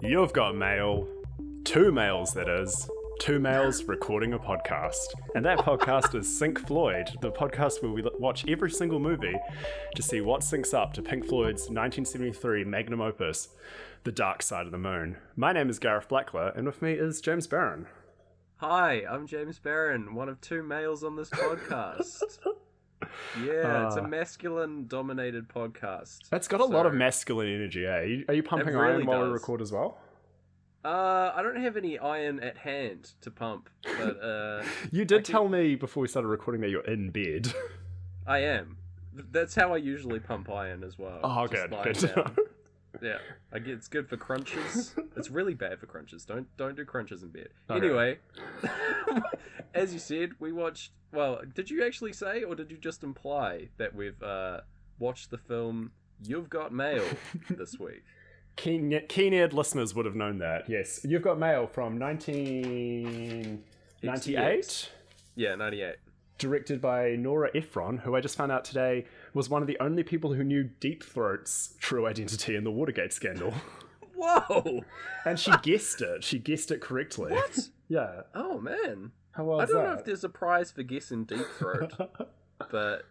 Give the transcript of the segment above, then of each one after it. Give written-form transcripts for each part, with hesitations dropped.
You've got mail. Two males, that is. Two males recording a podcast. And that podcast is Pink Floyd, the podcast where we watch every single movie to see what syncs up to Pink Floyd's 1973 magnum opus, The Dark Side of the Moon. My name is Gareth Blackler, and with me is James Barron. Hi, I'm James Barron, one of two males on this podcast. Yeah, it's a masculine-dominated podcast. It's got a lot of masculine energy, eh? Are you pumping iron while we record as well? I don't have any iron at hand to pump, but You did tell me before we started recording that you're in bed. I am. That's how I usually pump iron as well. Oh, good. Yeah, it's good for crunches. It's really bad for crunches. Don't do crunches in bed. Okay. Anyway, as you said, we watched. Well, did you actually say, or did you just imply that we've watched the film You've Got Mail this week? Keen-eared listeners would have known that. Yes, You've Got Mail from 1998. Yeah, 98. Directed by Nora Ephron, who I just found out today was one of the only people who knew Deep Throat's true identity in the Watergate scandal. Whoa! And she guessed it. She guessed it correctly. What? Yeah. Oh, man. How well I is don't that? know if there's a prize for guessing Deep Throat, but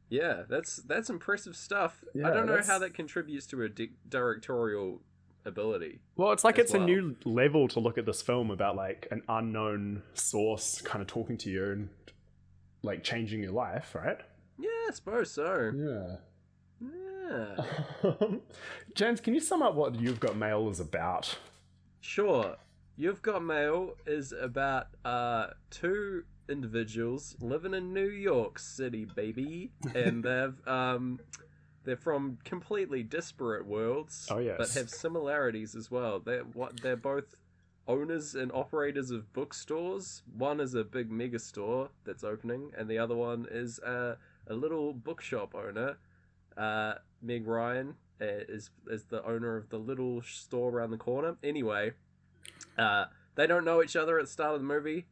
yeah, that's impressive stuff. Yeah, I don't know how that contributes to her directorial ability. Well, it's like it's a new level to look at this film about like an unknown source kind of talking to you and like changing your life, right? Yeah, I suppose so. Yeah. Yeah. James, can you sum up what You've Got Mail is about? Sure. You've Got Mail is about two individuals living in New York City, baby, and they're from completely disparate worlds, oh, yes, but have similarities as well. They're both owners and operators of bookstores. One is a big mega store that's opening, and the other one is a little bookshop owner. Meg Ryan is the owner of the little store around the corner. Anyway, they don't know each other at the start of the movie,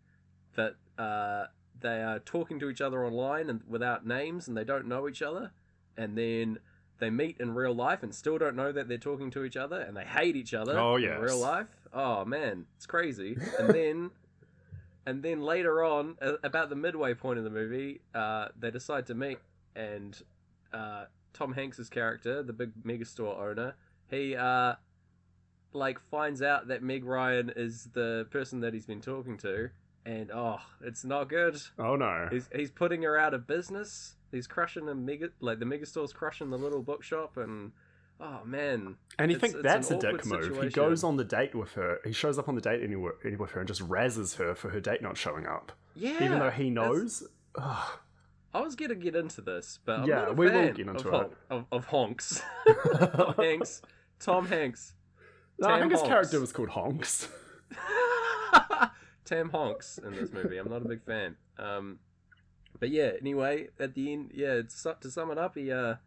but they are talking to each other online and without names, and they don't know each other. And then they meet in real life and still don't know that they're talking to each other, and they hate each other in real life. Oh man, it's crazy. And then later on, about the midway point of the movie, they decide to meet, and Tom Hanks's character, the big megastore owner, he finds out that Meg Ryan is the person that he's been talking to, and it's not good. Oh no. He's putting her out of business. He's crushing the megastore's crushing the little bookshop, and oh man. And you think that's a dick move. Situation. He goes on the date with her. He shows up on the date anywhere with her and just razzes her for her date not showing up. Yeah. Even though he knows. I was gonna get into this, but I'm yeah, not a we fan will get into it. Of Honks. Of Hanks. Tom Hanks. No, I think his Honks. character was called Honks. Tam Honks in this movie. I'm not a big fan. But yeah, anyway, at the end, to sum it up, they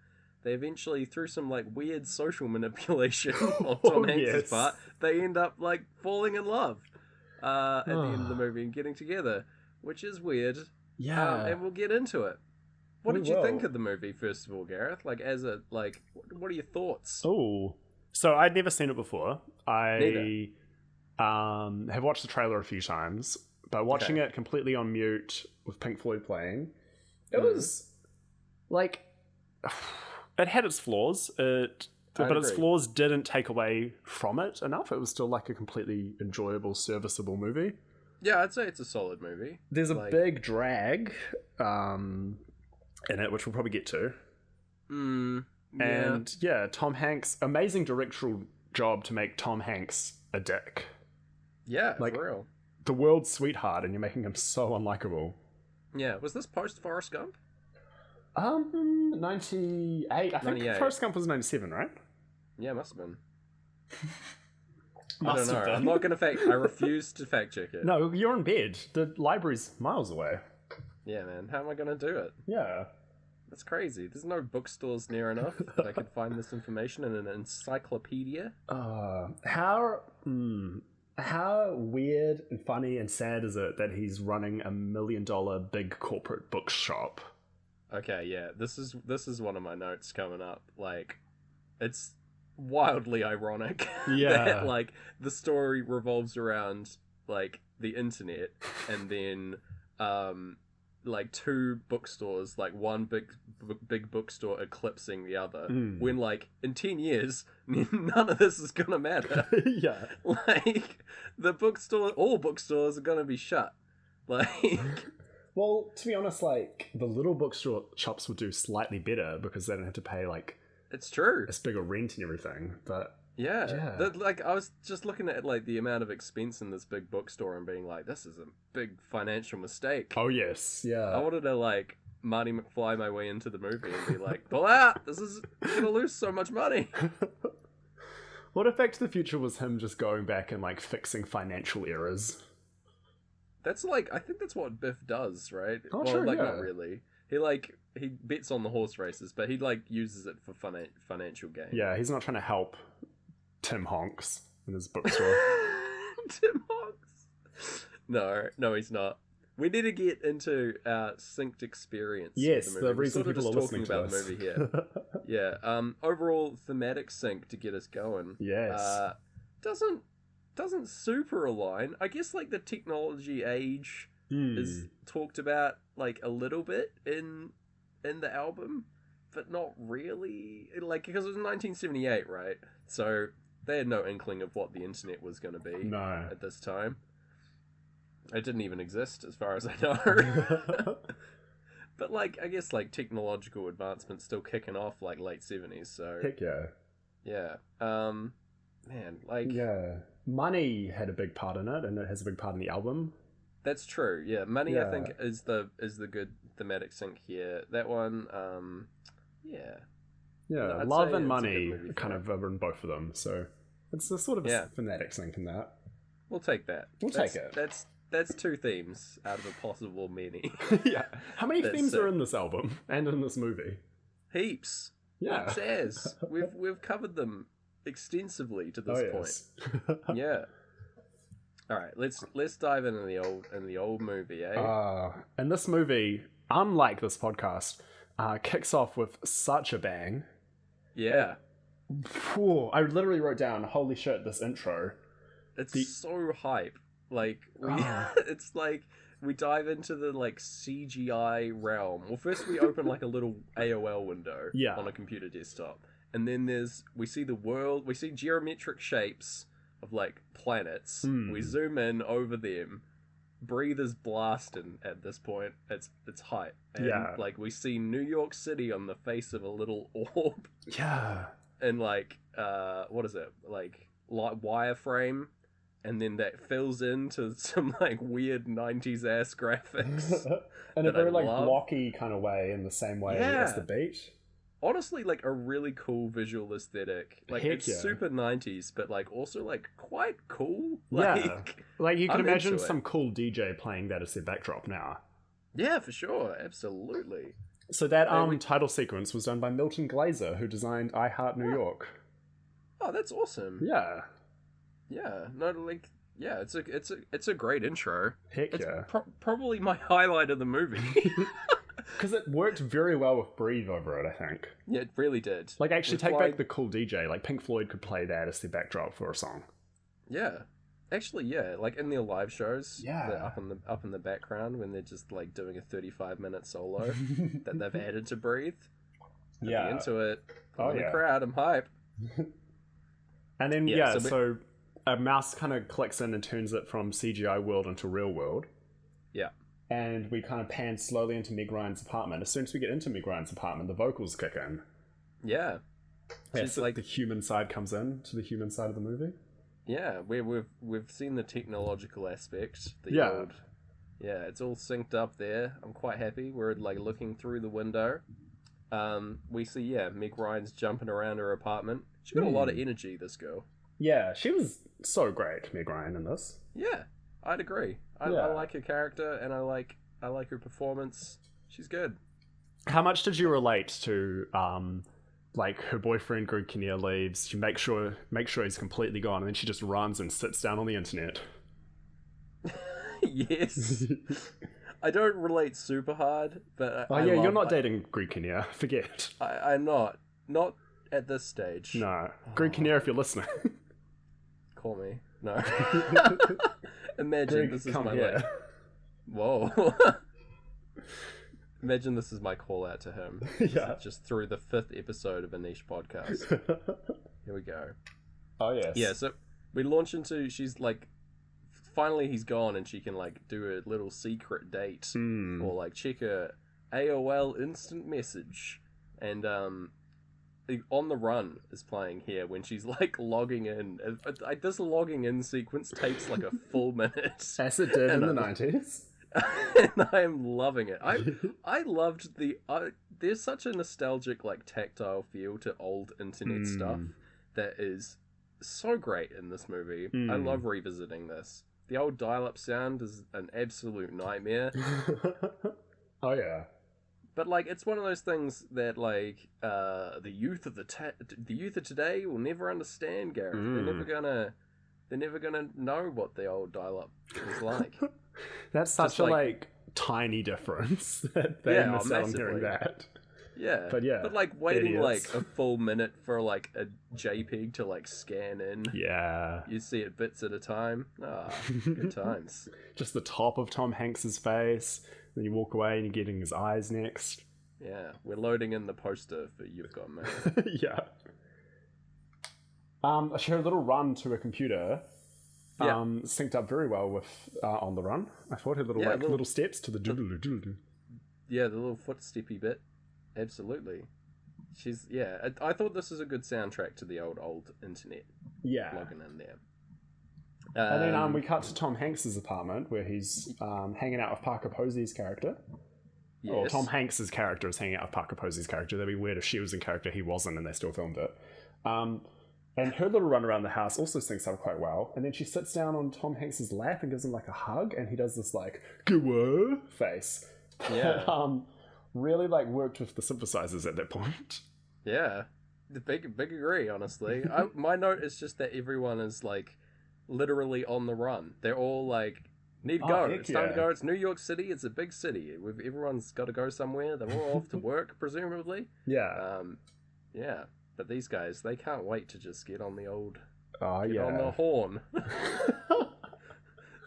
eventually, through some weird social manipulation on Tom Hanks' part, they end up falling in love at the end of the movie and getting together, which is weird. Yeah, and we'll get into it. What did you think of the movie, first of all, Gareth? What are your thoughts? Oh, so I'd never seen it before. Neither. Have watched the trailer a few times, but watching it completely on mute with Pink Floyd playing, it was it had its flaws. But its flaws didn't take away from it enough. It was still a completely enjoyable, serviceable movie. Yeah, I'd say it's a solid movie. There's a big drag in it, which we'll probably get to. And Tom Hanks, amazing directorial job to make Tom Hanks a dick. Yeah, for real. The world's sweetheart, and you're making him so unlikable. Yeah, was this post Forrest Gump? 98. I think Forrest Gump was 97, right? Yeah, must have been. I don't know. I'm not going to I refuse to fact check it. No, you're in bed. The library's miles away. Yeah, man. How am I going to do it? Yeah. That's crazy. There's no bookstores near enough that I could find this information in an encyclopedia. How weird and funny and sad is it that he's running $1 million big corporate bookshop? Okay, yeah. This is one of my notes coming up. It's wildly ironic Yeah. that like the story revolves around like the internet, and then like two bookstores, like one big bookstore eclipsing the other, when like in 10 years none of this is gonna matter. Yeah. Like all bookstores are gonna be shut. Like Well, to be honest, like the little bookstore shops will do slightly better because they don't have to pay like it's true. a bigger rent and everything. But Yeah. Like I was just looking at like the amount of expense in this big bookstore and being like, this is a big financial mistake. oh yes, yeah. I wanted to like Marty McFly my way into the movie and be like, pull out! This is you're gonna lose so much money. What if Back to the Future was him just going back and like fixing financial errors? That's like I think that's what Biff does, right? Oh, well, sure, like yeah. not really. He bets on the horse races, but he like uses it for financial gain. Yeah, he's not trying to help Tim Honks in his bookstore. Tim Honks. No, he's not. We need to get into our synced experience. Yes, with the the movie. reason We're sort of people are just listening talking to about us. the movie here. Yeah. Overall thematic sync to get us going. Yes. Doesn't super align. I guess like the technology age is talked about like a little bit in the album, but not really. Like because it was 1978, right? So they had no inkling of what the internet was going to be No. at this time. It didn't even exist, as far as I know. But like, I guess like technological advancement still kicking off like late 70s. So Heck yeah. yeah, man, like Yeah. Money had a big part in it, and it has a big part in the album. that's true. Yeah, Money I Yeah. think is the good thematic sync here. That one, yeah. Yeah, I'd Love say and it's a good Money movie kind for of are in both of them, so it's a sort of Yeah. thematic sync in that. We'll take that. We'll take it. That's two themes out of a possible many. Yeah. How many That's themes sick. are in this album and in this movie? Heaps. Yeah. Heaps as. We've covered them extensively to this point. Yes. Yeah. All right, let's dive into the old movie, eh? And this movie, unlike this podcast, kicks off with such a bang. Yeah. Phew, I literally wrote down, holy shit, this intro. It's so hype. Like it's like we dive into the like CGI realm. Well, first we open like a little AOL window on a computer desktop, and then we see the world. We see geometric shapes of like planets. We zoom in over them. Breathe is blasting at this point. It's hype. And like we see New York City on the face of a little orb. Yeah. And like what is it? Like wireframe. And then that fills into some like weird 90s ass graphics. In a very like love. blocky kind of way, in the same way as the beat. Honestly, like a really cool visual aesthetic. Like Heck it's yeah. super 90s, but like also like quite cool. Yeah. Like you can I'm imagine into it. some cool DJ playing that as their backdrop now. Yeah, for sure. Absolutely. So that title sequence was done by Milton Glaser, who designed I Heart New York. Oh, that's awesome. Yeah. Yeah. No, like yeah, it's a great intro. Heck It's yeah. probably my highlight of the movie. Because it worked very well with Breathe over it, I think. Yeah, it really did. Like, actually, With take Fly- back the cool DJ. Like, Pink Floyd could play that as their backdrop for a song. Yeah. Actually, yeah, like in their live shows, Yeah. they're up in the background when they're just like doing a 35-minute solo that they've added to Breathe. I'd be into it. I'm in the crowd. I'm hype. And then, Yeah, so a mouse kind of clicks in and turns it from CGI world into real world. Yeah. And we kind of pan slowly into Meg Ryan's apartment. As soon as we get into Meg Ryan's apartment, the vocals kick in. Yeah. It's like the human side comes in to the human side of the movie. Yeah, we've seen the technological aspect. Yeah. It's all synced up there. I'm quite happy. We're like looking through the window. We see Meg Ryan's jumping around her apartment. She's got a lot of energy, this girl. Yeah, she was so great, Meg Ryan, in this. Yeah, I'd agree. I like her character, and I like her performance. She's good. How much did you relate to like her boyfriend Greg Kinnear leaves, she make sure he's completely gone, and then she just runs and sits down on the internet? Yes. I don't relate super hard, but You're not dating Greg Kinnear. Forget. I'm not at this stage. No. Greg Kinnear, if you're listening. Call me. No. Imagine Greg, this is come my here. like. Whoa. Imagine this is my call out to him. Yeah. Just through the 5th episode of a niche podcast. Here we go. Oh, yes. Yeah, so we launch into, she's like, finally he's gone and she can like do a little secret date or like check her AOL instant message. And On the Run is playing here when she's like logging in. This logging in sequence takes like a full minute. As it did in the 90s. And I am loving it. I loved there's such a nostalgic like tactile feel to old internet stuff that is so great in this movie. I love revisiting this. The old dial-up sound is an absolute nightmare. Oh yeah. But like it's one of those things that like the youth of today will never understand, Gareth. They're never gonna know what the old dial-up was like. That's such a like tiny difference that they miss out on hearing that. Yeah. But like waiting like a full minute for like a JPEG to like scan in. Yeah. You see it bits at a time. Good times. Just the top of Tom Hanks's face. Then you walk away and you're getting his eyes next. Yeah. We're loading in the poster for You've Got Mail. Yeah. She had a little run to a computer. Synced up very well with On the Run. I thought her little steps to the doodle doodle. Yeah, the little footsteppy bit. Absolutely. I thought this was a good soundtrack to the old internet. Yeah. Logging in there. And then we cut to Tom Hanks's apartment where he's hanging out with Parker Posey's character. Yes. Or Tom Hanks's character is hanging out with Parker Posey's character. That'd be weird if she was in character, he wasn't, and they still filmed it. And her little run around the house also syncs up quite well. And then she sits down on Tom Hanks's lap and gives him like a hug, and he does this like "Gwa" face. Yeah. Really like worked with the synthesizers at that point. Yeah. The big agree, honestly. My note is just that everyone is like literally on the run. They're all like need to go. It's time to go. It's New York City. It's a big city. Everyone's got to go somewhere. They're all off to work, presumably. Yeah. Yeah. But these guys, they can't wait to just get on the old... on the horn.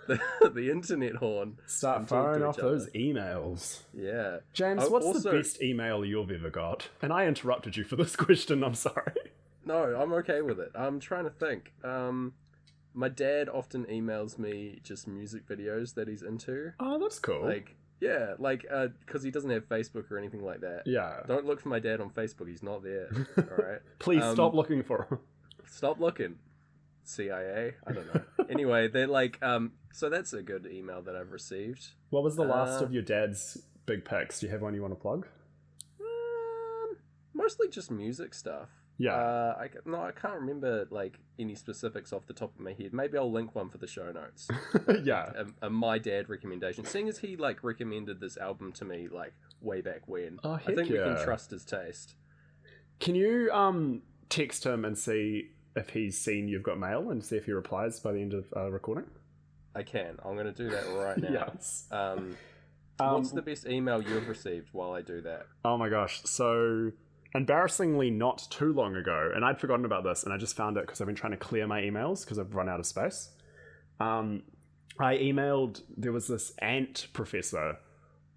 the internet horn. Start firing off those emails. Yeah. James, what's the best email you've ever got? And I interrupted you for this question, I'm sorry. No, I'm okay with it. I'm trying to think. My dad often emails me just music videos that he's into. Oh, that's cool. Because he doesn't have Facebook or anything like that. Yeah. Don't look for my dad on Facebook. He's not there. All right. Please stop looking for him. Stop looking. CIA. I don't know. Anyway, they're like, so that's a good email that I've received. What was the last of your dad's big picks? Do you have one you want to plug? Mostly just music stuff. Yeah. I can't remember like any specifics off the top of my head. Maybe I'll link one for the show notes. Yeah. A my dad recommendation. Seeing as he like recommended this album to me like way back when. Oh, I think we can trust his taste. Can you text him and see if he's seen You've Got Mail and see if he replies by the end of recording? I can. I'm going to do that right now. Yes. What's the best email you've received while I do that? Oh my gosh. So... embarrassingly not too long ago, and I'd forgotten about this, and I just found it because I've been trying to clear my emails because I've run out of space. I emailed, there was this ant professor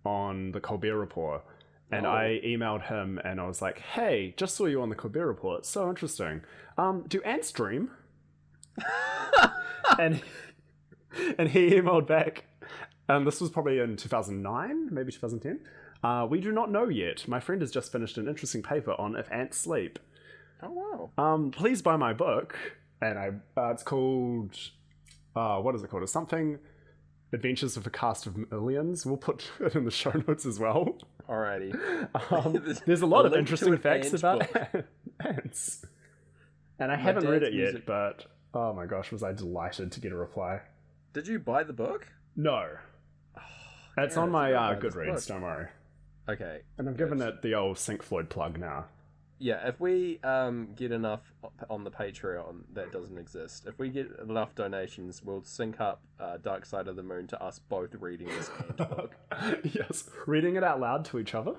on the Colbert Report, and I emailed him and I was like, hey, just saw you on the Colbert Report, so interesting. Do ants dream? and he emailed back, and this was probably in 2009, maybe 2010. We do not know yet. My friend has just finished an interesting paper on if ants sleep. Oh, wow. Please buy my book. And it's called... what is it called? It's something... Adventures of a Cast of Millions. We'll put it in the show notes as well. Alrighty. There's a lot of interesting facts about ants. And I haven't read it yet, but... oh my gosh, was I delighted to get a reply. Did you buy the book? No. It's on my Goodreads, don't worry. Okay. And I'm giving it the old Pink Floyd plug now. Yeah, if we get enough on the Patreon that doesn't exist, if we get enough donations, we'll sync up Dark Side of the Moon to us both reading this book. Yes, reading it out loud to each other.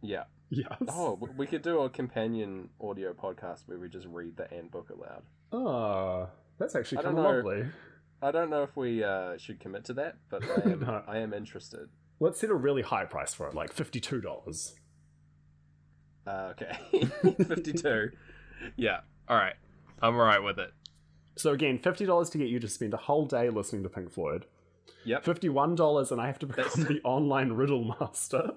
Yeah. Yes. Oh, we could do a companion audio podcast where we just read the and book aloud. Oh, that's actually I don't kind of know. lovely. I don't know if we should commit to that, but I am No. I am interested. Let's set a really high price for it, like $52. Okay, 52. Yeah. All right. I'm all right with it. So again, $50 to get you to spend a whole day listening to Pink Floyd. Yep. $51 and I have to become the online riddle master.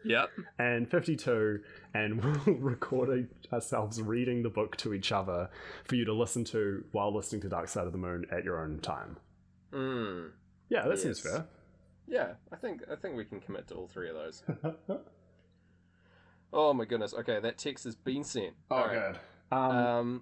Yep. And 52 and we'll record ourselves reading the book to each other for you to listen to while listening to Dark Side of the Moon at your own time. Yeah, that seems fair. Yeah, I think we can commit to all three of those. Oh my goodness. Okay, that text has been sent. Oh, good.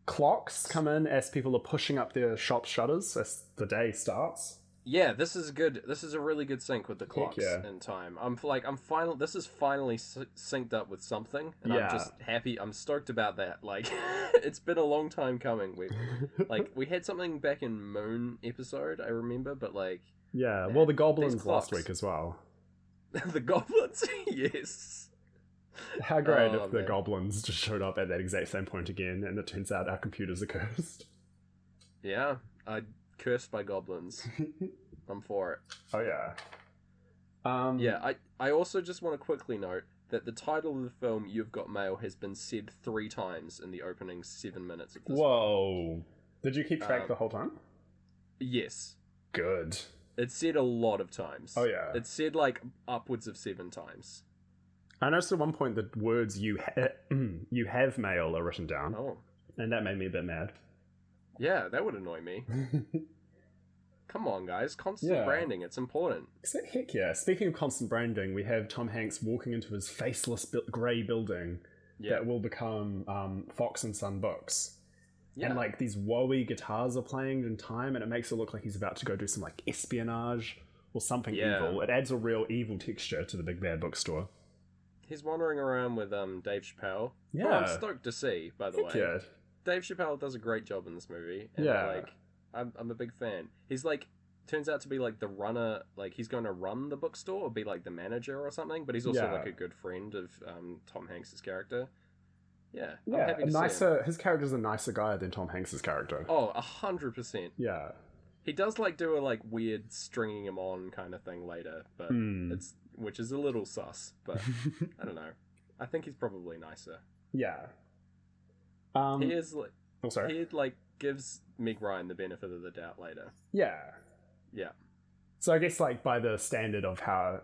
Clocks come in as people are pushing up their shop shutters as the day starts. Yeah, this is good. This is a really good sync with the clocks in time. I'm finally. This is finally synced up with something, and I'm just happy. I'm stoked about that. Like, it's been a long time coming. We had something back in Moon episode, I remember, but like. Yeah, well, the goblins last week as well. The goblins, yes. How great if the goblins just showed up at that exact same point again, and it turns out our computers are cursed. Yeah, cursed by goblins. I'm for it. Oh yeah. Yeah, I also just want to quickly note that the title of the film, You've Got Mail, has been said 3 times in the opening 7 minutes of this Whoa. Did you keep track the whole time? Yes. Good. It's said a lot of times. Oh yeah. It's said like upwards of 7 times. I noticed at one point the words you have mail are written down. Oh. And that made me a bit mad. Yeah, that would annoy me. Come on, guys. Constant branding. It's important. Heck yeah. Speaking of constant branding, we have Tom Hanks walking into his faceless grey building that will become Fox and Son Books. Yeah. And like these wowy guitars are playing in time, and it makes it look like he's about to go do some like espionage or something evil. It adds a real evil texture to the Big Bad Bookstore. He's wandering around with Dave Chappelle. Yeah. Oh, I'm stoked to see, by the way. Yeah. Dave Chappelle does a great job in this movie. And I'm a big fan. He's like, turns out to be like the runner, like he's going to run the bookstore or be like the manager or something, but he's also like a good friend of Tom Hanks' character. Yeah, I'm happy to see him. His character's a nicer guy than Tom Hanks' character. Oh, 100%. Yeah. He does like do a like weird stringing him on kind of thing later, but which is a little sus, but I don't know. I think he's probably nicer. Yeah. He is like, oh, sorry. He like gives Meg Ryan the benefit of the doubt later. Yeah. Yeah. So I guess like by the standard of how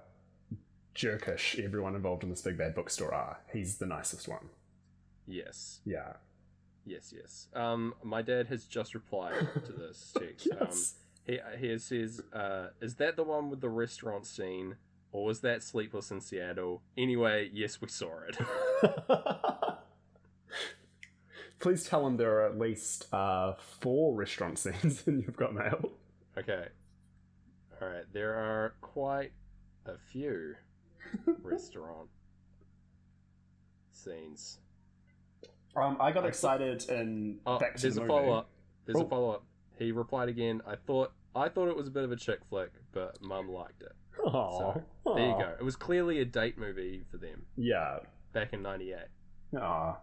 jerkish everyone involved in this Big Bad Bookstore are, he's the nicest one. Yes. Yeah. Yes. My dad has just replied to this text. Yes. He says, is that the one with the restaurant scene, or was that Sleepless in Seattle? Anyway, yes, we saw it. Please tell him there are at least 4 restaurant scenes in You've Got Mail. Okay. Alright, there are quite a few restaurant scenes. I got excited and back to there's the a movie. follow-up. There's a follow-up. He replied again, I thought it was a bit of a chick flick, but Mum liked it. Aww. So, there you go. It was clearly a date movie for them. Yeah. Back in 98. Aww.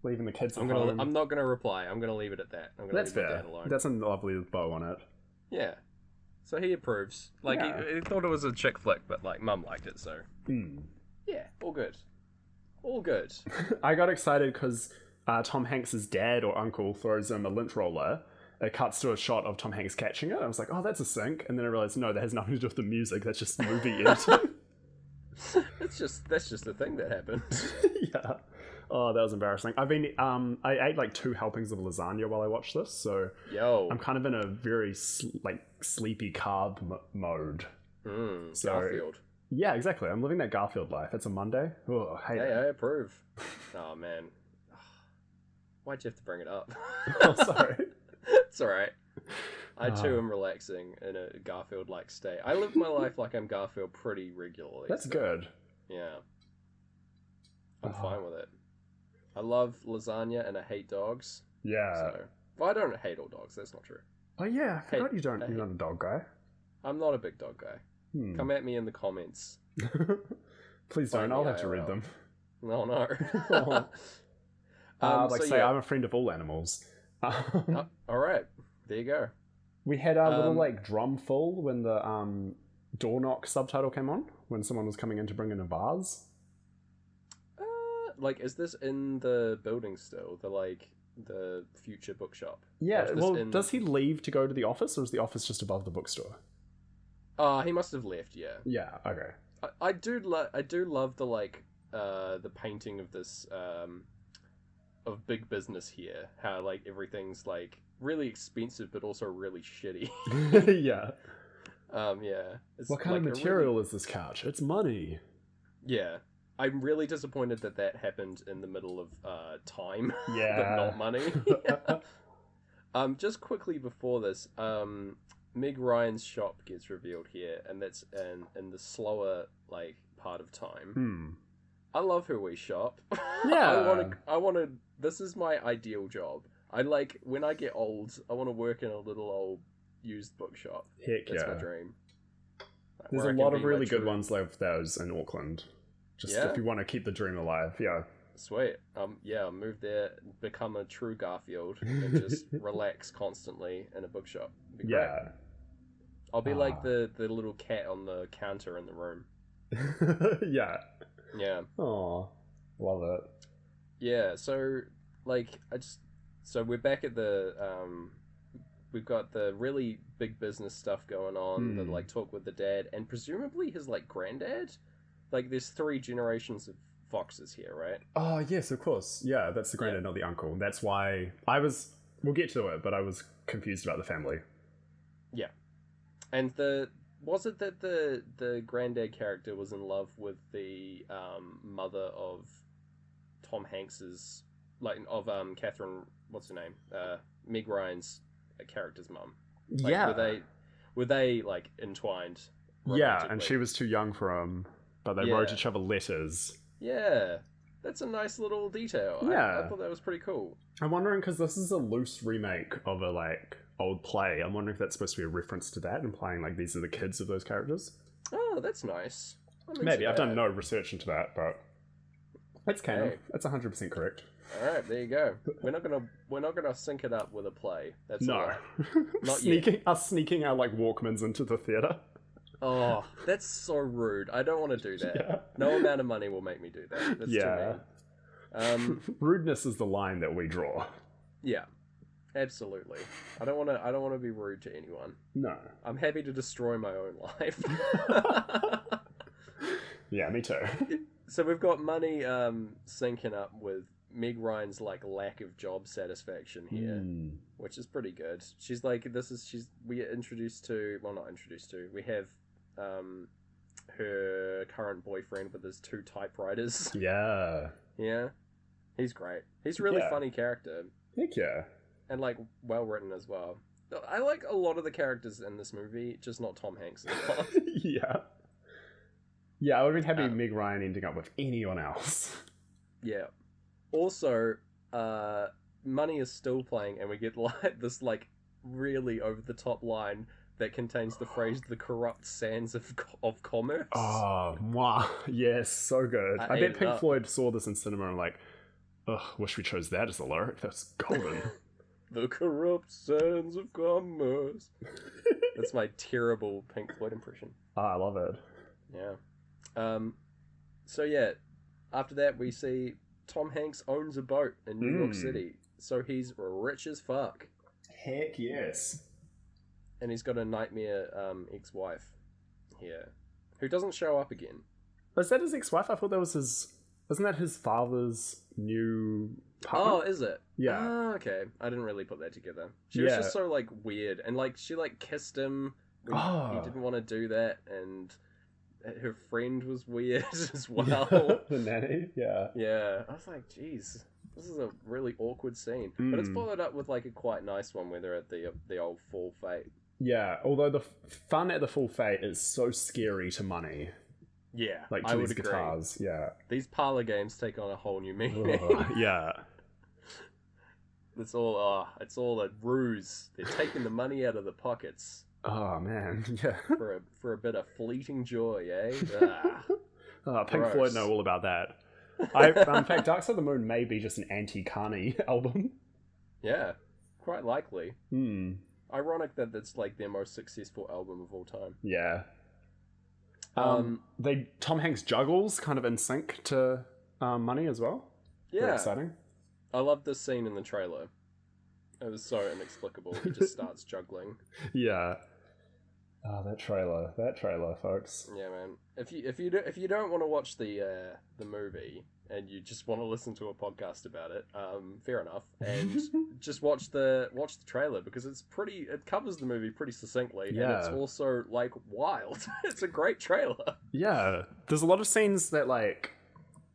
Leaving the kids at home. I'm not going to reply. I'm going to leave it at that. I'm going to leave my dad alone. That's a lovely bow on it. Yeah. So he approves. Like, he thought it was a chick flick, but, like, Mum liked it, so... Yeah, all good. All good. I got excited because Tom Hanks' dad or uncle throws him a lint roller. It cuts to a shot of Tom Hanks catching it. I was like, oh, that's a sync. And then I realized, no, that has nothing to do with the music. That's just movie editing. That's just a thing that happened. Yeah. Oh, that was embarrassing. I've been, I ate like 2 helpings of lasagna while I watched this, so I'm kind of in a very sleepy carb mode. So, Garfield. Yeah, exactly. I'm living that Garfield life. It's a Monday. Oh, I hate it. I approve. Oh man, why'd you have to bring it up? Oh, sorry. It's all right. I too am relaxing in a Garfield-like state. I live my life like I'm Garfield pretty regularly. That's good. Yeah, I'm fine with it. I love lasagna and I hate dogs. Yeah. So, well, I don't hate all dogs. That's not true. Oh yeah, I forgot you're not a dog guy. I'm not a big dog guy. Come at me in the comments. Please Find don't. I'll me have to read IRL. them. No, no. Like So say, yeah. I'm a friend of all animals. All right, there you go. We had a little Um, like drum full when the door knock subtitle came on when someone was coming in to bring in a vase. like, is this in the building still? The future bookshop? Or Yeah. is this Well, in... does he leave to go to the office, or is the office just above the bookstore? He must have left. Yeah. Yeah. Okay. I do love the the painting of this of big business here. How like everything's like really expensive but also really shitty. Yeah. Yeah. It's What kind of like a material is this couch? It's money. Yeah. I'm really disappointed that happened in the middle of time, but Yeah. not money. Just quickly before this, Meg Ryan's shop gets revealed here, and that's in the slower like part of time. I love her wee shop. Yeah. I wanna. This is my ideal job. I like when I get old. I want to work in a little old used bookshop. Heck That's yeah. my dream. Like, There's where a I can lot of be my really good true- ones like those in Auckland. Just Yeah? if you want to keep the dream alive. Yeah. Sweet. Yeah, I'll move there, become a true Garfield, and just relax constantly in a bookshop. It'd be great. Yeah. I'll be like the little cat on the counter in the room. Yeah. Yeah. Oh, love it. Yeah, so so we're back at the we've got the really big business stuff going on, the like talk with the dad and presumably his like granddad. Like there's 3 generations of Foxes here, right? Oh, yes, of course. Yeah, that's the granddad, not the uncle. That's why we'll get to it, but I was confused about the family. Yeah. And was it that the granddad character was in love with the mother of Tom Hanks's Catherine, what's her name? Meg Ryan's character's mum. Like, Yeah. were they like entwined? Yeah, and romantically? she was too young for him, but they wrote each other letters. Yeah. That's a nice little detail. Yeah. I thought that was pretty cool. I'm wondering, because this is a loose remake of a like old play, I'm wondering if that's supposed to be a reference to that, implying like these are the kids of those characters. Oh, that's nice. Maybe. I've done no research into that, but it's kind Hey. of. That's 100% correct. All right, there you go. We're not gonna sync it up with a play. That's all No. right. Not yet. sneaking our like Walkmans into the theater. Oh, that's so rude. I don't want to do that. Yeah. No amount of money will make me do that. That's Yeah. too mean. Rudeness is the line that we draw. Yeah, absolutely. I don't want to be rude to anyone. No. I'm happy to destroy my own life. Yeah, me too. So we've got money syncing up with Meg Ryan's like lack of job satisfaction here, which is pretty good. She's like, we are introduced to, well, not introduced to. We have her current boyfriend with his 2 typewriters. Yeah. Yeah, he's great. He's a really Yeah. funny character Heck yeah. and like well written as well. I like a lot of the characters in this movie, just not Tom Hanks. Yeah. Yeah, I would have been happy Meg Ryan ending up with anyone else. Yeah. Also, money is still playing, and we get like this like really over the top line that contains the phrase "the corrupt sands of commerce." Oh, mwah. Yes, so good. I ate bet it Pink up. Floyd saw this in cinema and like, ugh, wish we chose that as a lyric. That's golden. The corrupt sands of commerce. That's my terrible Pink Floyd impression. I love it. Yeah. So yeah, after that we see Tom Hanks owns a boat in New York City. So he's rich as fuck. Heck yes. And he's got a nightmare ex-wife here, who doesn't show up again. Was that his ex-wife? I thought that was his... Wasn't that his father's new partner? Oh, is it? Yeah. Ah, okay. I didn't really put that together. She was just so like weird, and like she like kissed him when he didn't want to do that, and her friend was weird as well. The nanny? Yeah. Yeah, I was like, geez, this is a really awkward scene. But it's followed up with like a quite nice one where they're at the old Full Fate. Yeah, although the fun at the Full Fate is so scary to money. Yeah, Like I to would these agree. guitars, yeah. These parlor games take on a whole new meaning. Yeah. It's all a ruse. They're taking the money out of the pockets Oh man, yeah. for a bit of fleeting joy, eh? Ah. Pink Floyd Gross. know all about that. In fact, Dark Side of the Moon may be just an anti-Carney album. Yeah, quite likely. Hmm. Ironic that it's like their most successful album of all time. Yeah. Tom Hanks juggles kind of in sync to Money as well. Very Yeah, exciting. I love this scene in the trailer. It was so inexplicable. He just starts juggling. Yeah. Oh, that trailer, folks. Yeah, man. If you don't want to watch the movie and you just want to listen to a podcast about it, fair enough. And just watch the trailer because it covers the movie pretty succinctly, and it's also like wild. It's a great trailer. Yeah, there's a lot of scenes that like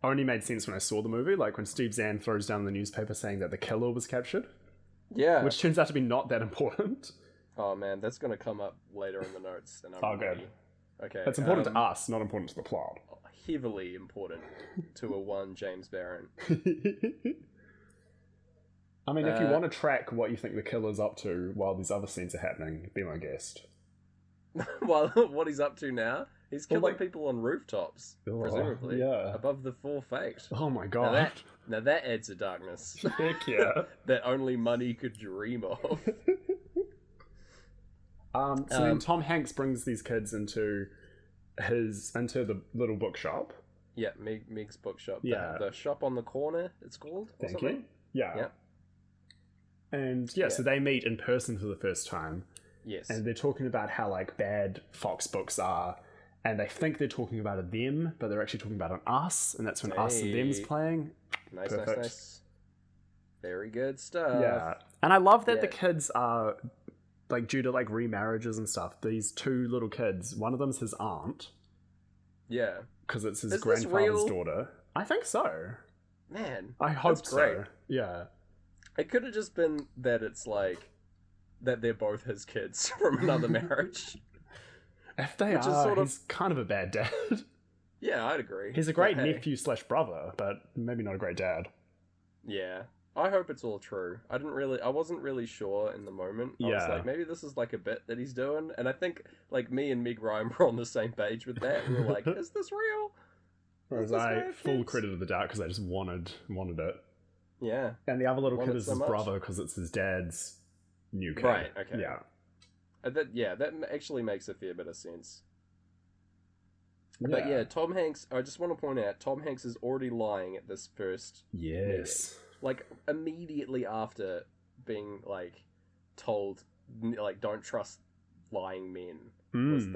only made sense when I saw the movie, like when Steve Zahn throws down the newspaper saying that the killer was captured. Yeah, which turns out to be not that important. Oh man, that's gonna come up later in the notes. And I'm good. Okay. It's important to us, not important to the plot. Heavily important to a one James Barron. I mean, if you want to track what you think the killer's up to while these other scenes are happening, be my guest. Well, what he's up to now? He's killing people on rooftops, presumably. Yeah. Above the full fate. Oh my god. Now that adds a darkness. Heck yeah. That only money could dream of. So then Tom Hanks brings these kids into the little bookshop. Yeah, Meg's bookshop. Yeah. The shop on the corner, it's called. Thank you. Yeah. Yeah. And so they meet in person for the first time. Yes. And they're talking about how like bad Fox books are. And they think they're talking about a them, but they're actually talking about an us. And that's when us and them's playing. Nice, Perfect. nice. Very good stuff. Yeah. And I love that the kids are, like, due to, like, remarriages and stuff, these two little kids, one of them's his aunt. Yeah. Because it's his Is grandfather's daughter. I think so. Man. I hope that's great. so. Yeah. It could have just been that it's like, that they're both his kids from another marriage. If they are, he's kind of a bad dad. Yeah, I'd agree. He's a great nephew/brother, but maybe not a great dad. Yeah. I hope it's all true. I wasn't really sure in the moment. I was like, maybe this is like a bit that he's doing. And I think like me and Meg Ryan were on the same page with that. We were like, is this real? Whereas I full credit of the doubt because I just wanted it. Yeah. And the other little kid is his brother because it's his dad's new kid. Right, okay. Yeah. That actually makes a fair bit of sense. Yeah. But yeah, Tom Hanks, I just want to point out, Tom Hanks is already lying at this first meeting. Like, immediately after being, like, told, like, don't trust lying men, was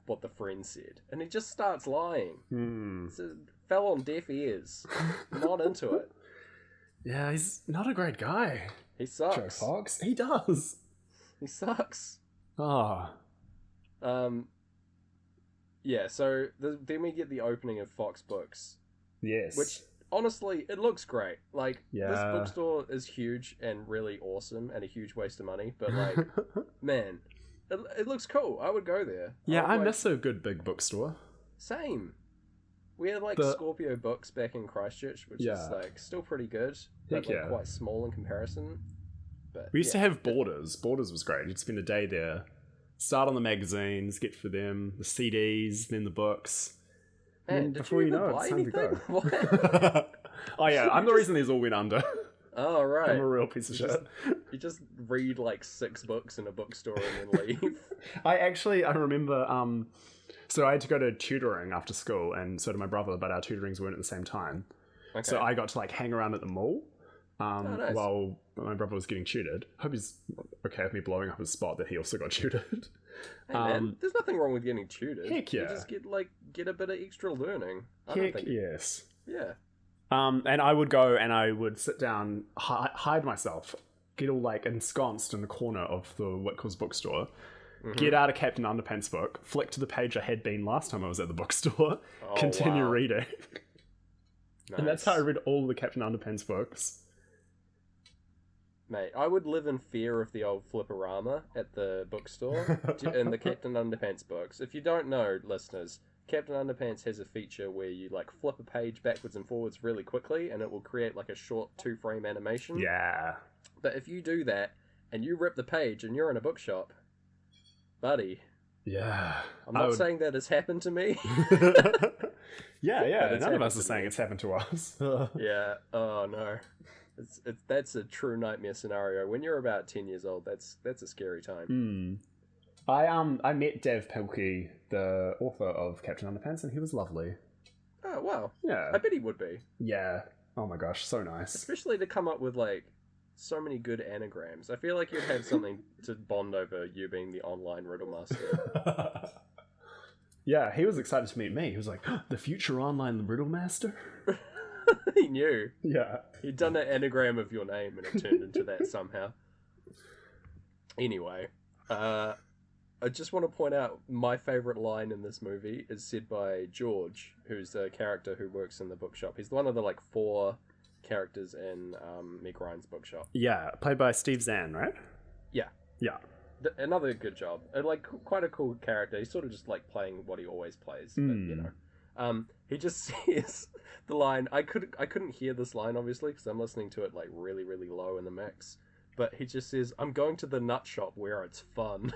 what the friend said. And he just starts lying. So, fell on deaf ears. Not into it. Yeah, he's not a great guy. He sucks. Joe Fox. He does. He sucks. Ah. Yeah, so then we get the opening of Fox Books. Yes. Which, honestly, it looks great. Like, this bookstore is huge and really awesome and a huge waste of money. But, like, man, it looks cool. I would go there. Yeah, I miss a good big bookstore. Same. We had, like, Scorpio Books back in Christchurch, which is, like, still pretty good. But, like, quite small in comparison. But we used to have Borders. Borders was great. You'd spend a day there. Start on the magazines, get for them, the CDs, then the books. Man, before you know it, it's time to go. Oh yeah, I'm the reason these all went under. Oh right. I'm a real piece of shit. You just read like 6 books in a bookstore and then leave. I remember, so I had to go to tutoring after school, and so did my brother, but our tutorings weren't at the same time. Okay. So I got to like hang around at the mall. Nice. While my brother was getting tutored. Hope he's okay with me blowing up his spot that he also got tutored. Hey man, there's nothing wrong with getting tutored. Heck yeah. You just get a bit of extra learning. Yes. Yeah. And I would go and I would sit down, hide myself, get all like ensconced in the corner of the Whitcoulls bookstore, get out a Captain Underpants book, flick to the page I had been last time I was at the bookstore, continue reading. Nice. And that's how I read all the Captain Underpants books. Mate, I would live in fear of the old Flipperama at the bookstore and the Captain Underpants books. If you don't know, listeners, Captain Underpants has a feature where you like flip a page backwards and forwards really quickly and it will create like a short 2-frame animation. Yeah. But if you do that and you rip the page and you're in a bookshop, buddy. Yeah. I'm not saying that has happened to me. Yeah. it's None of happened us are to saying me. it's happened to us. Yeah. Oh no. That's a true nightmare scenario. When you're about 10 years old, that's a scary time. I met Dav Pilkey, the author of Captain Underpants, and he was lovely. Oh wow. Yeah. I bet he would be. Yeah. Oh my gosh, so nice. Especially to come up with like so many good anagrams. I feel like you'd have something to bond over, you being the online riddle master. Yeah, he was excited to meet me. He was like, the future online riddle master? He knew. Yeah. He'd done an anagram of your name and it turned into that somehow. Anyway, I just want to point out my favourite line in this movie is said by George, who's the character who works in the bookshop. He's one of the like 4 characters in Meg Ryan's bookshop. Yeah, played by Steve Zahn, right? Yeah. Yeah. Another good job. Like quite a cool character. He's sort of just like playing what he always plays, but you know. He just says the line. I couldn't hear this line obviously because I'm listening to it like really really low in the mix. But he just says, "I'm going to the nut shop where it's fun,"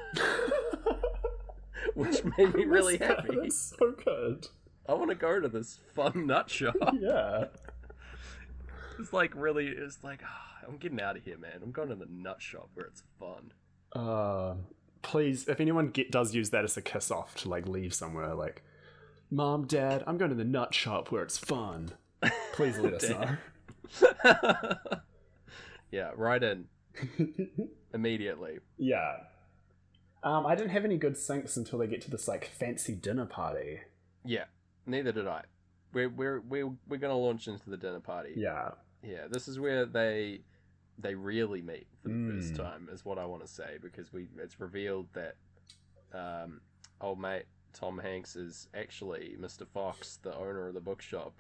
which made me really happy. That's so good. I want to go to this fun nut shop. Yeah. It's like I'm getting out of here, man. I'm going to the nut shop where it's fun. Please, if anyone does use that as a kiss off to like leave somewhere, like, Mom, Dad, I'm going to the nut shop where it's fun. Please let us know. Yeah, right in. Immediately. Yeah. I didn't have any good syncs until they get to this like fancy dinner party. Yeah, neither did I. We're gonna launch into the dinner party. Yeah. Yeah, this is where they really meet for the first time, is what I want to say, because it's revealed that old mate Tom Hanks is actually Mr. Fox, the owner of the bookshop.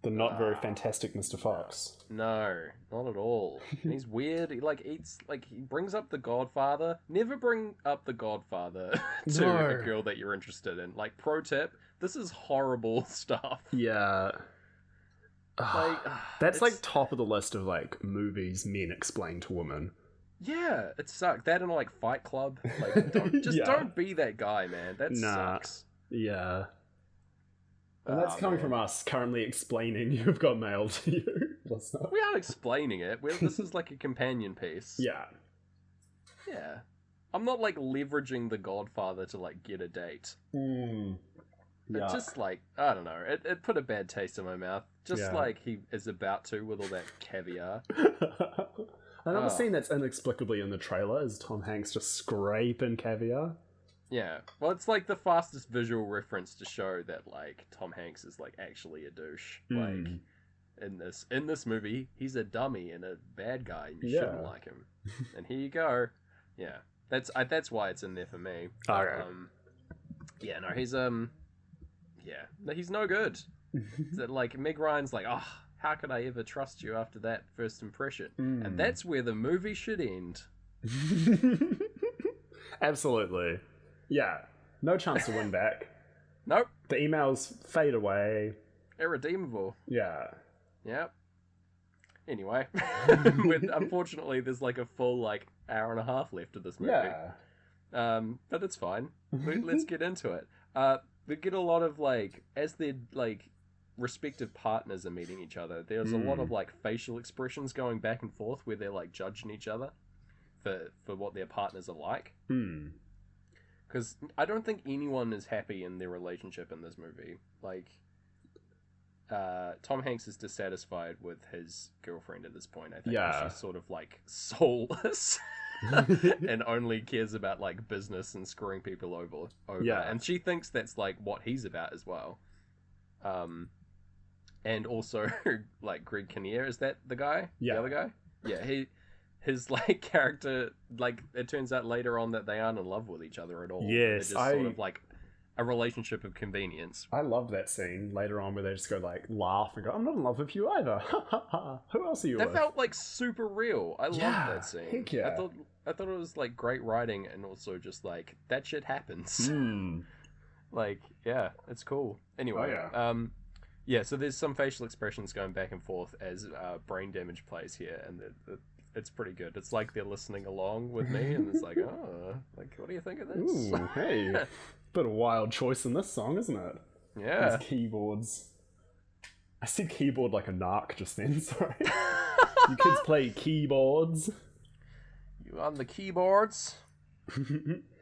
The not very fantastic Mr. Fox. No, not at all. And he's weird. He like eats, like he brings up The Godfather. Never bring up The Godfather to a girl that you're interested in. Like, pro tip, this is horrible stuff. Yeah. Like, that's like top of the list of like movies men explain to women. Yeah, it sucks. That and like Fight Club. Like, don't be that guy, man. That sucks. Yeah. And that's coming from us currently explaining You've Got Mail to you, listener. We aren't explaining it. This is like a companion piece. Yeah. Yeah. I'm not like leveraging The Godfather to like get a date. But just like, I don't know, it put a bad taste in my mouth. Just like he is about to with all that caviar. Another scene that's inexplicably in the trailer is Tom Hanks just scraping caviar. Yeah, well, it's like the fastest visual reference to show that like Tom Hanks is like actually a douche. Like in this movie, he's a dummy and a bad guy, and you shouldn't like him. And here you go. Yeah, that's why it's in there for me. Okay. Yeah, no, he's he's no good. So, like Meg Ryan's like, oh, how could I ever trust you after that first impression? And that's where the movie should end. Absolutely. Yeah, no chance to win back. Nope. The emails fade away. Irredeemable. Yeah. Yep. Anyway, unfortunately, there's like a full like hour and a half left of this movie. Yeah. But it's fine. Let's get into it. We get a lot of like, as their like respective partners are meeting each other, there's a lot of like facial expressions going back and forth where they're like judging each other for what their partners are like. Because I don't think anyone is happy in their relationship in this movie. Like, Tom Hanks is dissatisfied with his girlfriend at this point. I think she's sort of like soulless and only cares about like business and screwing people over. Yeah. And she thinks that's like what he's about as well. And also like Greg Kinnear, is that the guy? Yeah. The other guy? Yeah, his like character, like it turns out later on that they aren't in love with each other at all. Yes, they're just sort of like a relationship of convenience. I love that scene later on where they just go like laugh and go, I'm not in love with you either. Who else are you with? That felt like super real. I loved that scene. Heck yeah. I thought it was like great writing, and also just like that shit happens. Like, yeah, it's cool. Anyway, so there's some facial expressions going back and forth as brain damage plays here, and it's pretty good. It's like they're listening along with me, and it's like, oh, like, what do you think of this? Ooh, hey, bit of wild choice in this song, isn't it? Yeah. These keyboards. I said keyboard like a narc just then, sorry. You kids play keyboards. You on the keyboards?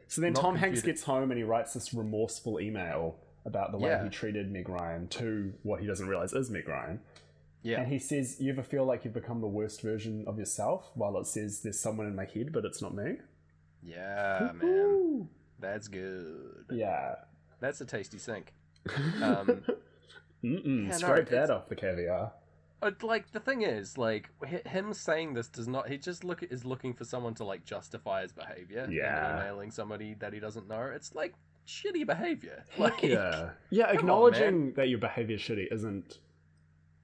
So then Not Tom Hanks computer. gets home and he writes this remorseful email about the way Yeah. he treated Meg Ryan to what he doesn't realize is Meg Ryan. Yeah. And he says, you ever feel like you've become the worst version of yourself? While it says there's someone in my head, but it's not me. Yeah, man. Woo! That's good. Yeah. That's a tasty sink. Mm-mm. Yeah, Scrape no, that off the caviar. Like, the thing is, like, him saying this does not... He just is looking for someone to, like, justify his behavior. Yeah. And emailing somebody that he doesn't know. It's, like, shitty behavior. Heck Like, yeah. Yeah, come on, acknowledging that your behavior's shitty isn't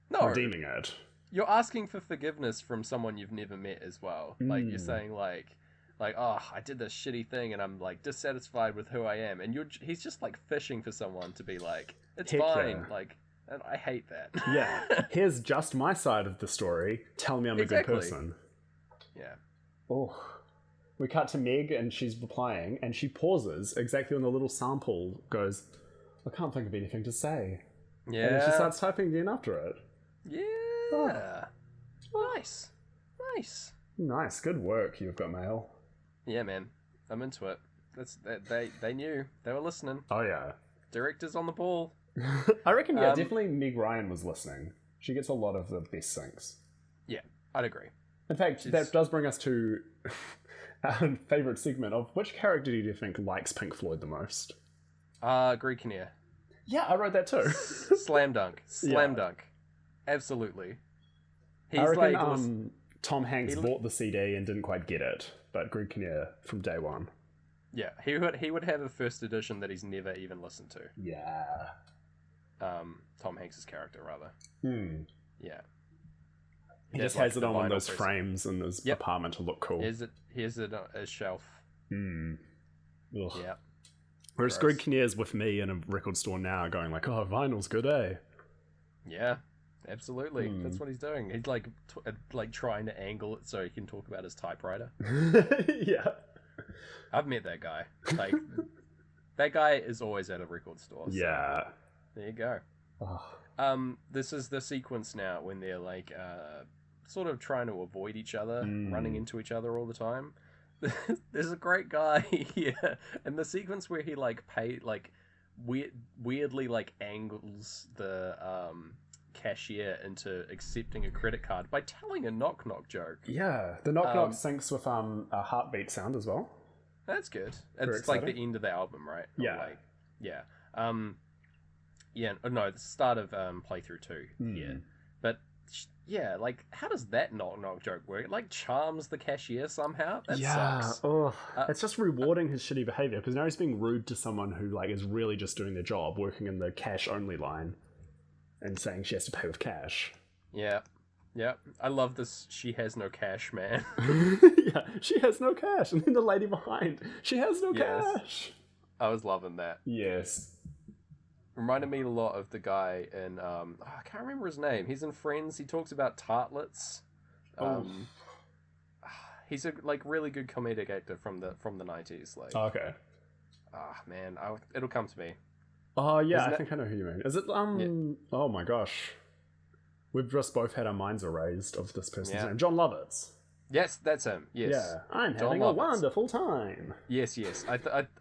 no. redeeming it. You're asking for forgiveness from someone you've never met as well. Like, you're saying, like, oh, I did this shitty thing and I'm, like, dissatisfied with who I am. And he's just, like, fishing for someone to be like, it's Heck fine. yeah. Like, and I hate that. Yeah. Here's just my side of the story. Tell me I'm a Exactly. good person. Yeah. Oh. We cut to Meg and she's replying and she pauses exactly when the little sample goes, I can't think of anything to say. Yeah. And then she starts typing again after it. Yeah. Nice. Nice. Nice. Good work, You've Got Mail. Yeah, man. I'm into it. They knew. They were listening. Oh, yeah. Directors on the ball. I reckon, yeah, definitely Meg Ryan was listening. She gets a lot of the best syncs. Yeah, I'd agree. In fact, that does bring us to our favourite segment of which character do you think likes Pink Floyd the most? Greg Kinnear. Yeah, I wrote that too. Slam dunk. Slam Yeah. dunk. Absolutely. He's I reckon like... Tom Hanks bought the CD and didn't quite get it, but Greg Kinnear from day one. Yeah, he would have a first edition that he's never even listened to. Yeah. Tom Hanks's character, rather. Yeah. He just has it on one of those frames in his apartment to look cool. Here's it on his shelf. Ugh. Yeah. Whereas Gross. Greg Kinnear's with me in a record store now going like, oh, vinyl's good, eh? Yeah, absolutely. That's what he's doing. He's like trying to angle it so he can talk about his typewriter. Yeah. I've met that guy. Like, that guy is always at a record store. So Yeah. there you go. Oh. This is the sequence now when they're like, sort of trying to avoid each other, running into each other all the time. There's a great guy here, and the sequence where he weirdly like angles the cashier into accepting a credit card by telling a knock knock joke. Yeah, the knock knock syncs with a heartbeat sound as well. That's good. Very It's like exciting. the end of the album, right? Or Yeah. like, yeah. Yeah. No, the start of playthrough 2. Yeah. But yeah, like, how does that knock knock joke work? It like charms the cashier somehow. That sucks. Oh, it's just rewarding his shitty behavior because now he's being rude to someone who like is really just doing their job, working in the cash only line, and saying she has to pay with cash. Yeah. Yeah. I love this. She has no cash, man. Yeah, she has no cash, and then the lady behind, she has no Yes. cash. I was loving that. Yes. Reminded me a lot of the guy in I can't remember his name. He's in Friends. He talks about tartlets. He's a like really good comedic actor from the 90s. Like, Okay. man, it'll come to me. Oh yeah, Isn't I it- think I know who you mean. Is it Oh my gosh, we've just both had our minds erased of this person's Yeah. name. John Lovitz. Yes, that's him. Yes. Yeah, I'm John having a Lovitz. wonderful time. Yes.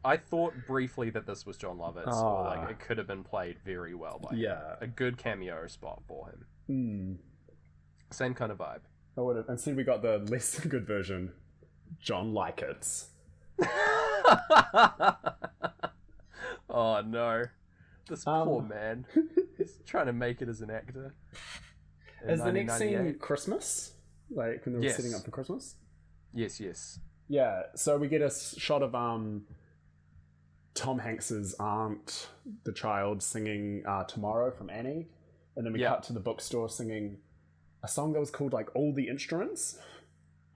I thought briefly that this was John Lovitz, or like it could have been played very well by him. Yeah. A good cameo spot for him. Hmm. Same kind of vibe. I would have, and see, we got the less good version. John Likitz. Oh no, this poor man. He's trying to make it as an actor. In Is the next scene 1998. Christmas? Like when they were Yes. setting up for Christmas? Yes. Yeah. So we get a shot of Tom Hanks's aunt, the child, singing "Tomorrow" from Annie, and then we cut to the bookstore singing a song that was called like "All the Instruments."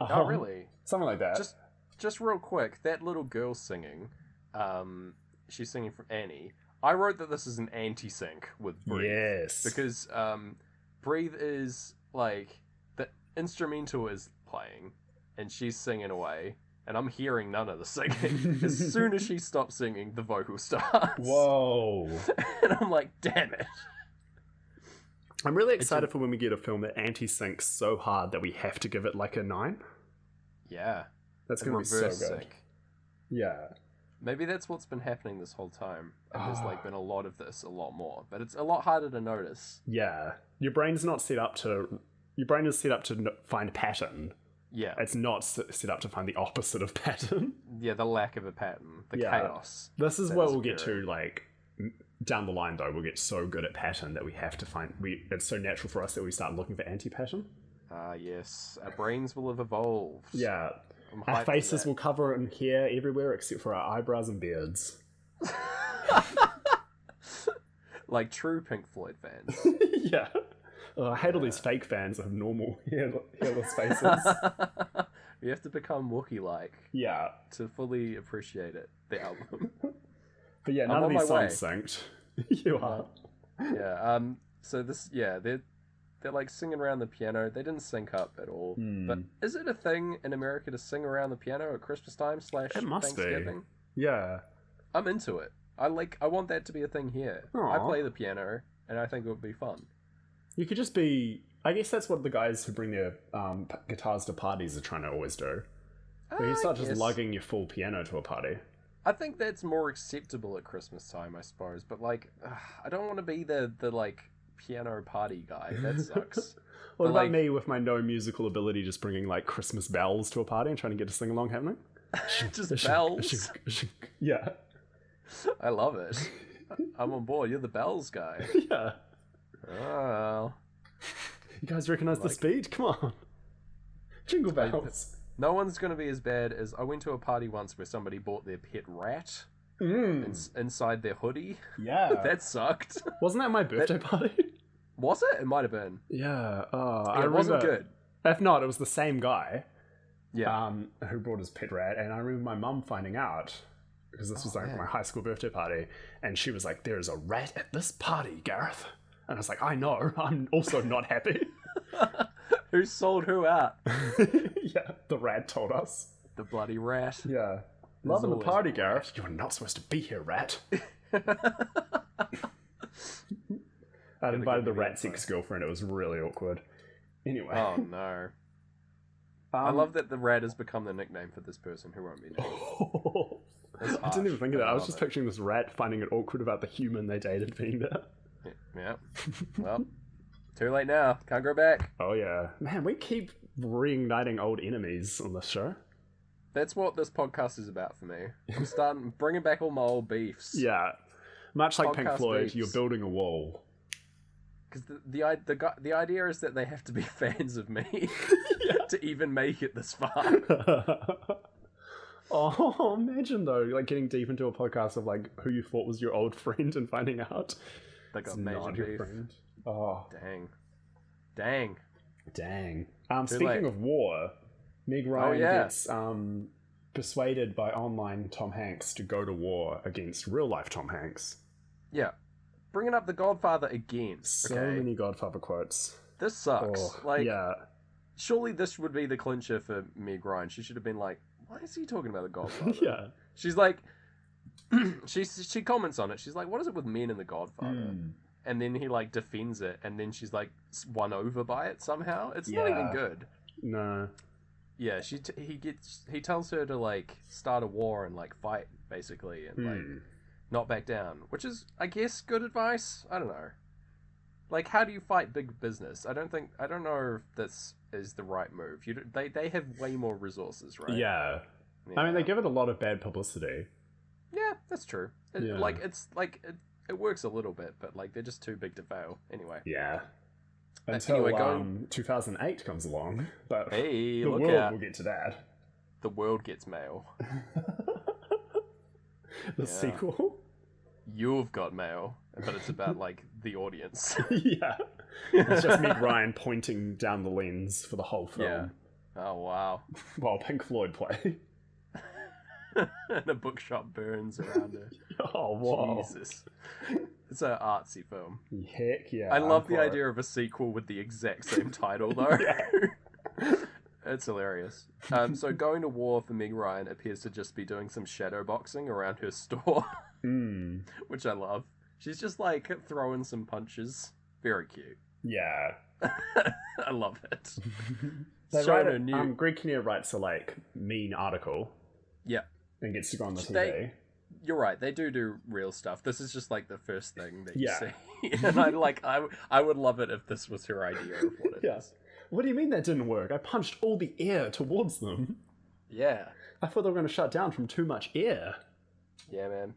Oh, really? Something like that. Just real quick, that little girl singing, she's singing from Annie. I wrote that this is an anti-sync with Breathe. Yes. Because Breathe is like the instrumental is playing and she's singing away, and I'm hearing none of the singing. As soon as she stops singing, the vocal starts. Whoa. And I'm like, damn it. I'm really excited for when we get a film that anti-syncs so hard that we have to give it like a 9. Yeah. That's going to be so good. Sync. Yeah. Maybe that's what's been happening this whole time. And there's like been a lot of this, a lot more. But it's a lot harder to notice. Yeah. Your brain's not set up to... Your brain is set up to find pattern. Yeah. It's not set up to find the opposite of pattern. Yeah, the lack of a pattern. The chaos. This is what we'll get to, like... Down the line, though, we'll get so good at pattern that we have to find... It's so natural for us that we start looking for anti-pattern. Ah, yes. Our brains will have evolved. Yeah. Our faces will cover in hair everywhere except for our eyebrows and beards. Like true Pink Floyd fans. Yeah. I hate all these fake fans that have normal hairless faces. You have to become Wookiee-like. Yeah. To fully appreciate it, the album. But yeah, none of these songs synced. You are. Yeah. So this, they're like singing around the piano. They didn't sync up at all. But is it a thing in America to sing around the piano at Christmas time / It must Thanksgiving? Be. Yeah. I'm into it. I want that to be a thing here. Aww. I play the piano, and I think it would be fun. You could just be... I guess that's what the guys who bring their guitars to parties are trying to always do. Where you start just lugging your full piano to a party. I think that's more acceptable at Christmas time, I suppose. But, like, I don't want to be the like, piano party guy. That sucks. What about me with my no musical ability just bringing, like, Christmas bells to a party and trying to get a sing-along happening? Just bells? Yeah. I love it. I'm on board. You're the bells guy. Yeah. Oh, well. You guys recognize the speed? Come on. Jingle bells. No one's going to be as bad as... I went to a party once where somebody bought their pet rat inside their hoodie. Yeah. That sucked. Wasn't that my birthday party? Was it? It might have been. Yeah. It wasn't good. If not, it was the same guy. Yeah. Who brought his pet rat. And I remember my mum finding out... Because this was like my high school birthday party. And she was like, there is a rat at this party, Gareth. And I was like, I know. I'm also not happy. Who sold who out? Yeah, the rat told us. The bloody rat. Yeah. Loving the party, Gareth. You are not supposed to be here, rat. I'd invited the rat's ex-girlfriend. It was really awkward. Anyway. Oh, no. I love that the rat has become the nickname for this person who won't be named. I didn't even think of that. I was just picturing this rat finding it awkward about the human they dated being there. Yeah. Well, too late now. Can't go back. Oh, yeah. Man, we keep reigniting old enemies on this show. That's what this podcast is about for me. I'm bringing back all my old beefs. Yeah. Much like Pink Floyd, beefs. you're building a wall. Because the idea is that they have to be fans of me to even make it this far. Oh, imagine though, like getting deep into a podcast of like who you thought was your old friend and finding out they got not your friend. Oh, dang. Speaking of war, Meg Ryan gets persuaded by online Tom Hanks to go to war against real life Tom Hanks. Yeah, bringing up The Godfather again. So many Godfather quotes. This sucks. Yeah. Surely this would be the clincher for Meg Ryan. She should have been like, why is he talking about The Godfather? Yeah. She's like, she comments on it. She's like, what is it with men in The Godfather? And then he like defends it, and then she's like won over by it somehow. It's not even good. No. Yeah, he tells her to like start a war and like fight basically, and like not back down, which is I guess good advice. I don't know. Like, how do you fight big business? I don't know if this is the right move. They have way more resources, right? Yeah. I mean, they give it a lot of bad publicity. Yeah, that's true. It works a little bit, but like they're just too big to fail. Anyway. Yeah. Until 2008 comes along, but hey, the look world out. will get to that. The world gets mail. The sequel. You've got mail, but it's about like the audience. Yeah. It's just Meg Ryan pointing down the lens for the whole film. Yeah. Oh wow. While Pink Floyd play. And a bookshop burns around it. Oh wow. Jesus. It's an artsy film. Heck yeah. I love the idea of a sequel with the exact same title though. It's hilarious. So going to war for Meg Ryan appears to just be doing some shadow boxing around her store, which I love. She's just like throwing some punches. Very cute. Yeah. I love it. They Showing write her it, new. Greg Kinnear writes a like mean article Yeah, and gets to go on the TV. you're right. They do real stuff. This is just like the first thing that you Yeah. see, and I would love it if this was her idea of what it is. Yeah. What do you mean that didn't work? I punched all the air towards them. Yeah. I thought they were going to shut down from too much air. Yeah, man.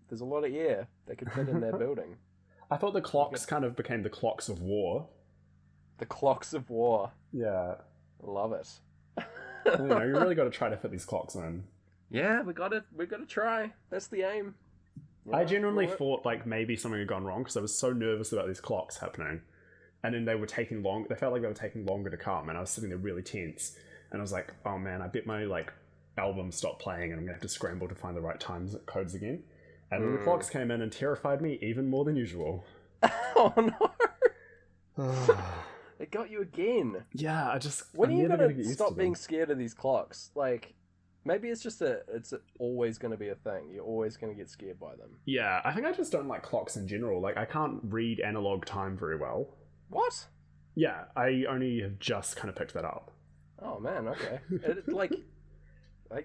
There's a lot of air that could fit in their building. I thought the clocks kind of became the clocks of war. The clocks of war. Yeah. Love it. You know, you really got to try to fit these clocks in. Yeah, we got to try. That's the aim. I genuinely thought like maybe something had gone wrong because I was so nervous about these clocks happening. And then they were taking long. They felt like they were taking longer to come, and I was sitting there really tense. And I was like, "Oh man, I bet my like album stopped playing, and I'm gonna have to scramble to find the right times codes again." And then the clocks came in and terrified me even more than usual. Oh no! It got you again. Yeah, I just. When are you gonna stop stop being scared of these clocks? Like, maybe it's just it's always gonna be a thing. You're always gonna get scared by them. Yeah, I think I just don't like clocks in general. Like, I can't read analog time very well. What? Yeah, I only have just kind of picked that up. Oh man, okay. Like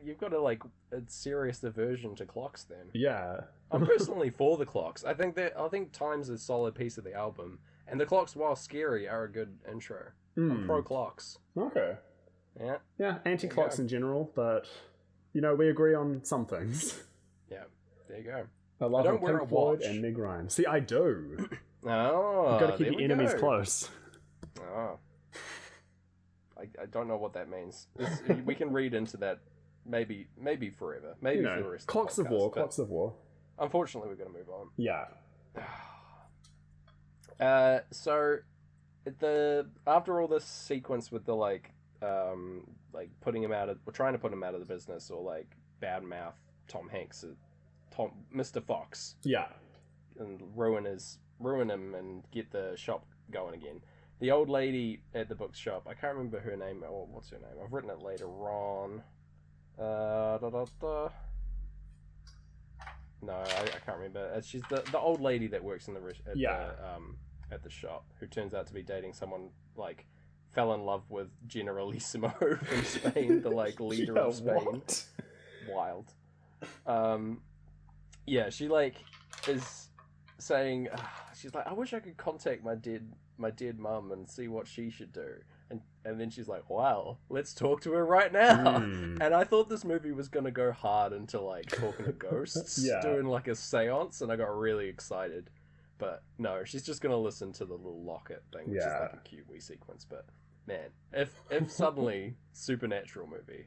you've got a serious aversion to clocks then. Yeah. I'm personally for the clocks. I think time's a solid piece of the album, and the clocks, while scary, are a good intro. I'm pro clocks. Okay. Yeah. Yeah, anti-clocks in general, but you know, we agree on some things. Yeah. There you go. I love don't wear Pink a Floyd watch. and Meg Ryan. See, I do. Oh, You've got to keep there your we enemies go. close. Oh. I don't know what that means. We can read into that maybe forever. Maybe You for the know, rest clocks of of the podcast, war, but clocks of war. Unfortunately, we're going to move on. Yeah. So after all this sequence with the putting him out of, or trying to put him out of the business, or like bad mouth Tom Hanks, Mr. Fox, Yeah. and ruin him and get the shop going again. The old lady at the bookshop, I can't remember her name. Oh, what's her name? I've written it later on. No, I can't remember. She's the old lady that works in at the shop, who turns out to be dating someone like fell in love with Generalissimo from Spain, the like leader of Spain. What? Wild. Yeah, she like is saying, she's like, I wish I could contact my dead mum and see what she should do. And then she's like, wow, let's talk to her right now. And I thought this movie was going to go hard into like talking to ghosts, doing like a seance, and I got really excited. But no, she's just going to listen to the little locket thing, which is like a cute wee sequence. But man, if suddenly supernatural movie.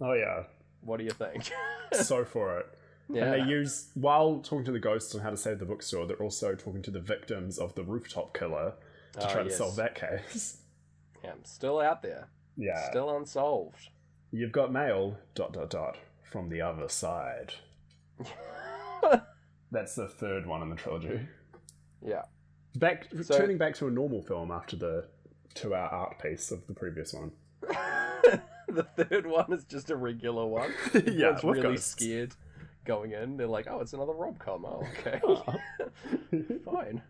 Oh yeah. What do you think? So for it. Yeah. And they use, while talking to the ghosts on how to save the bookstore, they're also talking to the victims of the rooftop killer to try to solve that case. Yeah, still out there. Yeah. Still unsolved. You've got mail, ... from the other side. That's the third one in the trilogy. Yeah. Turning back to a normal film after the 2-hour art piece of the previous one. The third one is just a regular one. Yeah, Everyone's really scared going in. They're like, oh, it's another rom-com. Oh, okay. Fine.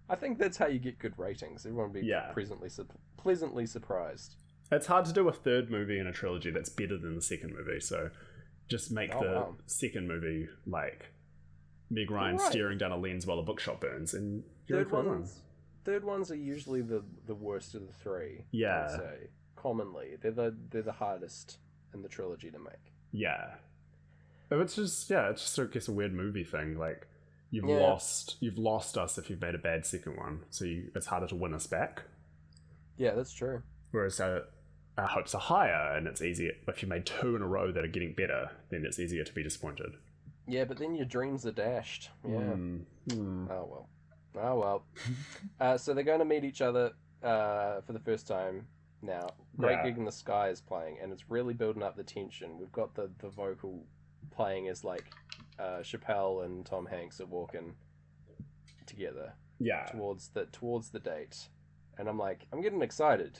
I think that's how you get good ratings. Everyone will be pleasantly surprised. It's hard to do a third movie in a trilogy that's better than the second movie, so just make second movie like Meg Ryan staring down a lens while a bookshop burns, and third ones are usually the worst of the three. Yeah. I'd say. Commonly. They're the hardest in the trilogy to make. Yeah. But it's just I guess a weird movie thing. Like you've lost us if you've made a bad second one, so it's harder to win us back. Yeah, that's true. Whereas our hopes are higher, and it's easier if you made 2 in a row that are getting better. Then it's easier to be disappointed. Yeah, but then your dreams are dashed. Yeah. Oh well. So they're going to meet each other for the first time now. Great Gig in the Sky is playing, and it's really building up the tension. We've got the vocal playing as like Chappelle and Tom Hanks are walking together. Yeah. Towards the date, and I'm getting excited.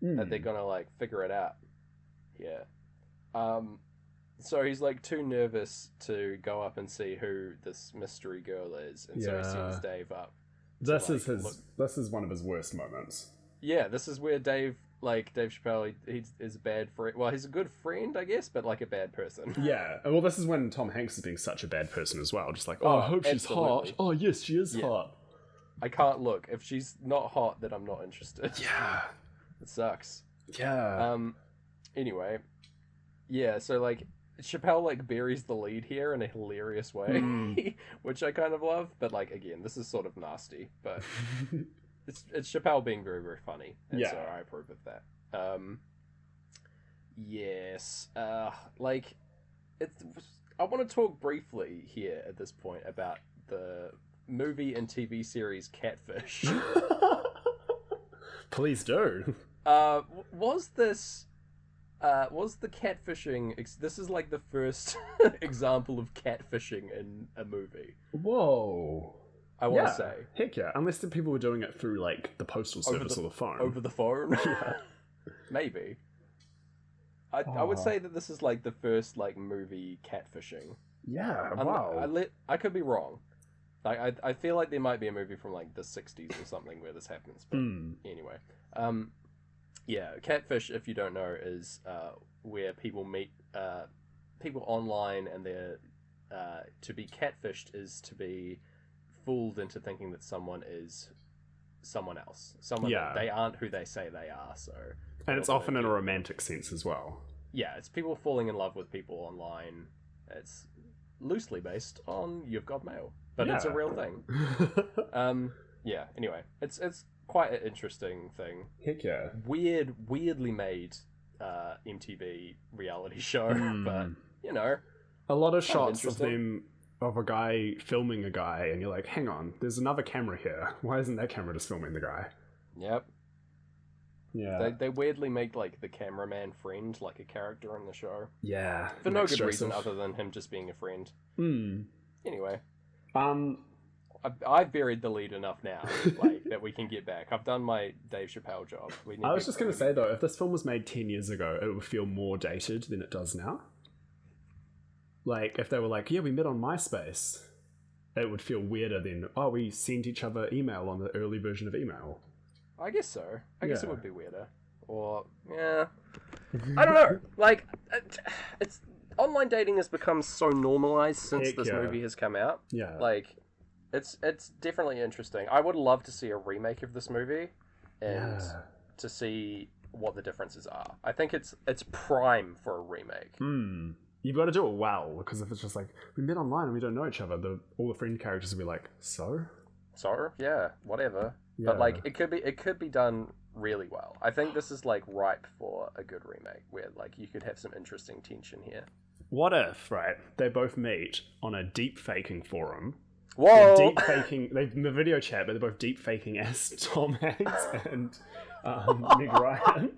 that they're gonna like figure it out. Yeah. So he's like too nervous to go up and see who this mystery girl is, and so he sends Dave up. This is one of his worst moments. Yeah, this is where Dave Chappelle, he is a bad friend. Well, he's a good friend, I guess, but like a bad person. Yeah. Well, this is when Tom Hanks is being such a bad person as well. Just like, oh, I hope she's hot. Oh, yes, she is hot. I can't look. If she's not hot, then I'm not interested. Yeah. It sucks. Yeah. Anyway, yeah. So like, Chappelle like buries the lead here in a hilarious way, which I kind of love. But like, again, this is sort of nasty. But it's Chappelle being very, very funny, and so I approve of that. Yes. Like, I want to talk briefly here at this point about the movie and TV series Catfish. Please do. Was the catfishing? This is like the first example of catfishing in a movie. Whoa. I want to say. Heck yeah. Unless the people were doing it through like the postal service or the phone. Over the phone? Yeah. Maybe. I would say that this is like the first like movie catfishing. Yeah, wow. I could be wrong. I feel like there might be a movie from like the 60s or something where this happens. But anyway. Yeah, catfish, if you don't know, is where people meet people online, and they're to be catfished is to be fooled into thinking that someone is someone else. They aren't who they say they are. So, and it's often in a romantic sense as well. Yeah, it's people falling in love with people online. It's loosely based on You've Got Mail, but it's a real thing. Yeah. Anyway, it's quite an interesting thing. Heck yeah. Weirdly made MTV reality show, but you know, a lot of shots of a guy filming a guy, and you're like, hang on, there's another camera here. Why isn't that camera just filming the guy? Yep. Yeah. They weirdly make like the cameraman friend like a character in the show. Yeah. For no good reason other than him just being a friend. Anyway. I've buried the lead enough now, like, that we can get back. I've done my Dave Chappelle job. I was just going to say, though, if this film was made 10 years ago, it would feel more dated than it does now. Like, if they were like, yeah, we met on MySpace, it would feel weirder than, oh, we sent each other email on the early version of email. I guess so. I guess it would be weirder. Or, yeah. I don't know. Like, it's online dating has become so normalized since this movie has come out. Yeah. Like, it's definitely interesting. I would love to see a remake of this movie and to see what the differences are. I think it's prime for a remake. You've got to do it well, because if it's just like, we met online and we don't know each other, all the friend characters will be like, so? Yeah, whatever. Yeah. But like, it could be done really well. I think this is like ripe for a good remake, where like you could have some interesting tension here. What if, right, they both meet on a deep faking forum? Whoa! Deep faking, they've in the video chat, but they're both deep faking as Tom Hanks and Meg Ryan.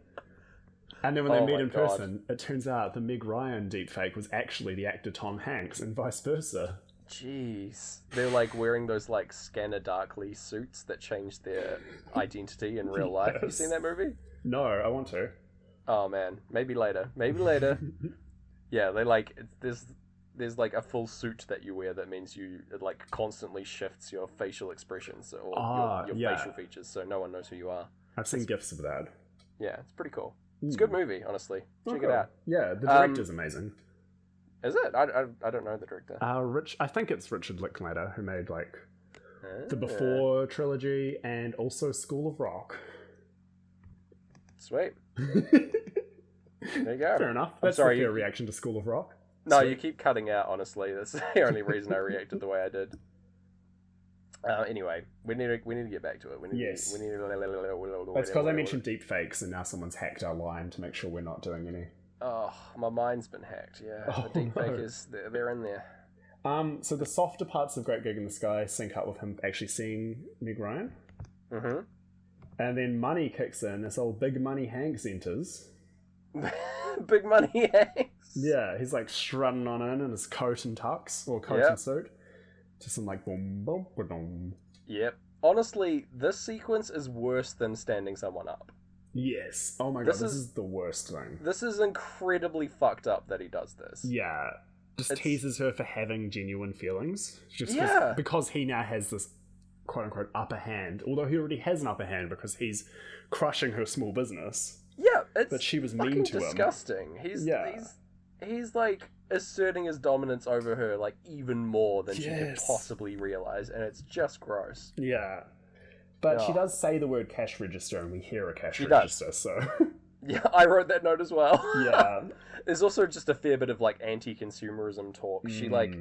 And then when they meet in person, it turns out the Meg Ryan deepfake was actually the actor Tom Hanks, and vice versa. Jeez. They're like wearing those like Scanner Darkly suits that change their identity in real life. Have you seen that movie? No, I want to. Oh man, maybe later. Yeah, they like, there's like a full suit that you wear that means it like constantly shifts your facial expressions or your facial features, so no one knows who you are. I've seen GIFs of that. Yeah, it's pretty cool. It's a good movie, honestly. Check it out. Yeah, the director's amazing. Is it? I don't know the director. I think it's Richard Linklater, who made like the Before trilogy and also School of Rock. Sweet. There you go. Fair enough. That's a fair reaction to School of Rock. No, you keep cutting out, honestly. That's the only reason I reacted the way I did. Anyway, we need to get back to it. Yes. That's because I mentioned deep fakes, and now someone's hacked our line to make sure we're not doing any. Oh, my mind's been hacked. Yeah, the deep fakers, they're in there. So the softer parts of Great Gig in the Sky sync up with him actually seeing Meg Ryan. Mm-hmm. And then money kicks in. This old Big Money Hanks enters. Big Money Hanks. Yeah, he's like strutting on in his coat and tux, or coat and suit. To some like boom, boom, boom. Yep. Honestly, this sequence is worse than standing someone up. Yes. Oh my god, this is the worst thing. This is incredibly fucked up that he does this. Yeah. Just teases her for having genuine feelings. Just Yeah. because he now has this quote-unquote upper hand, although he already has an upper hand because he's crushing her small business. Yeah, it's but she was mean to disgusting. him. He's like asserting his dominance over her like even more than she could possibly realize, and it's just gross. Yeah. But she does say the word cash register, and we hear a cash register, so... Yeah, I wrote that note as well. Yeah. There's also just a fair bit of, like, anti-consumerism talk. She, like,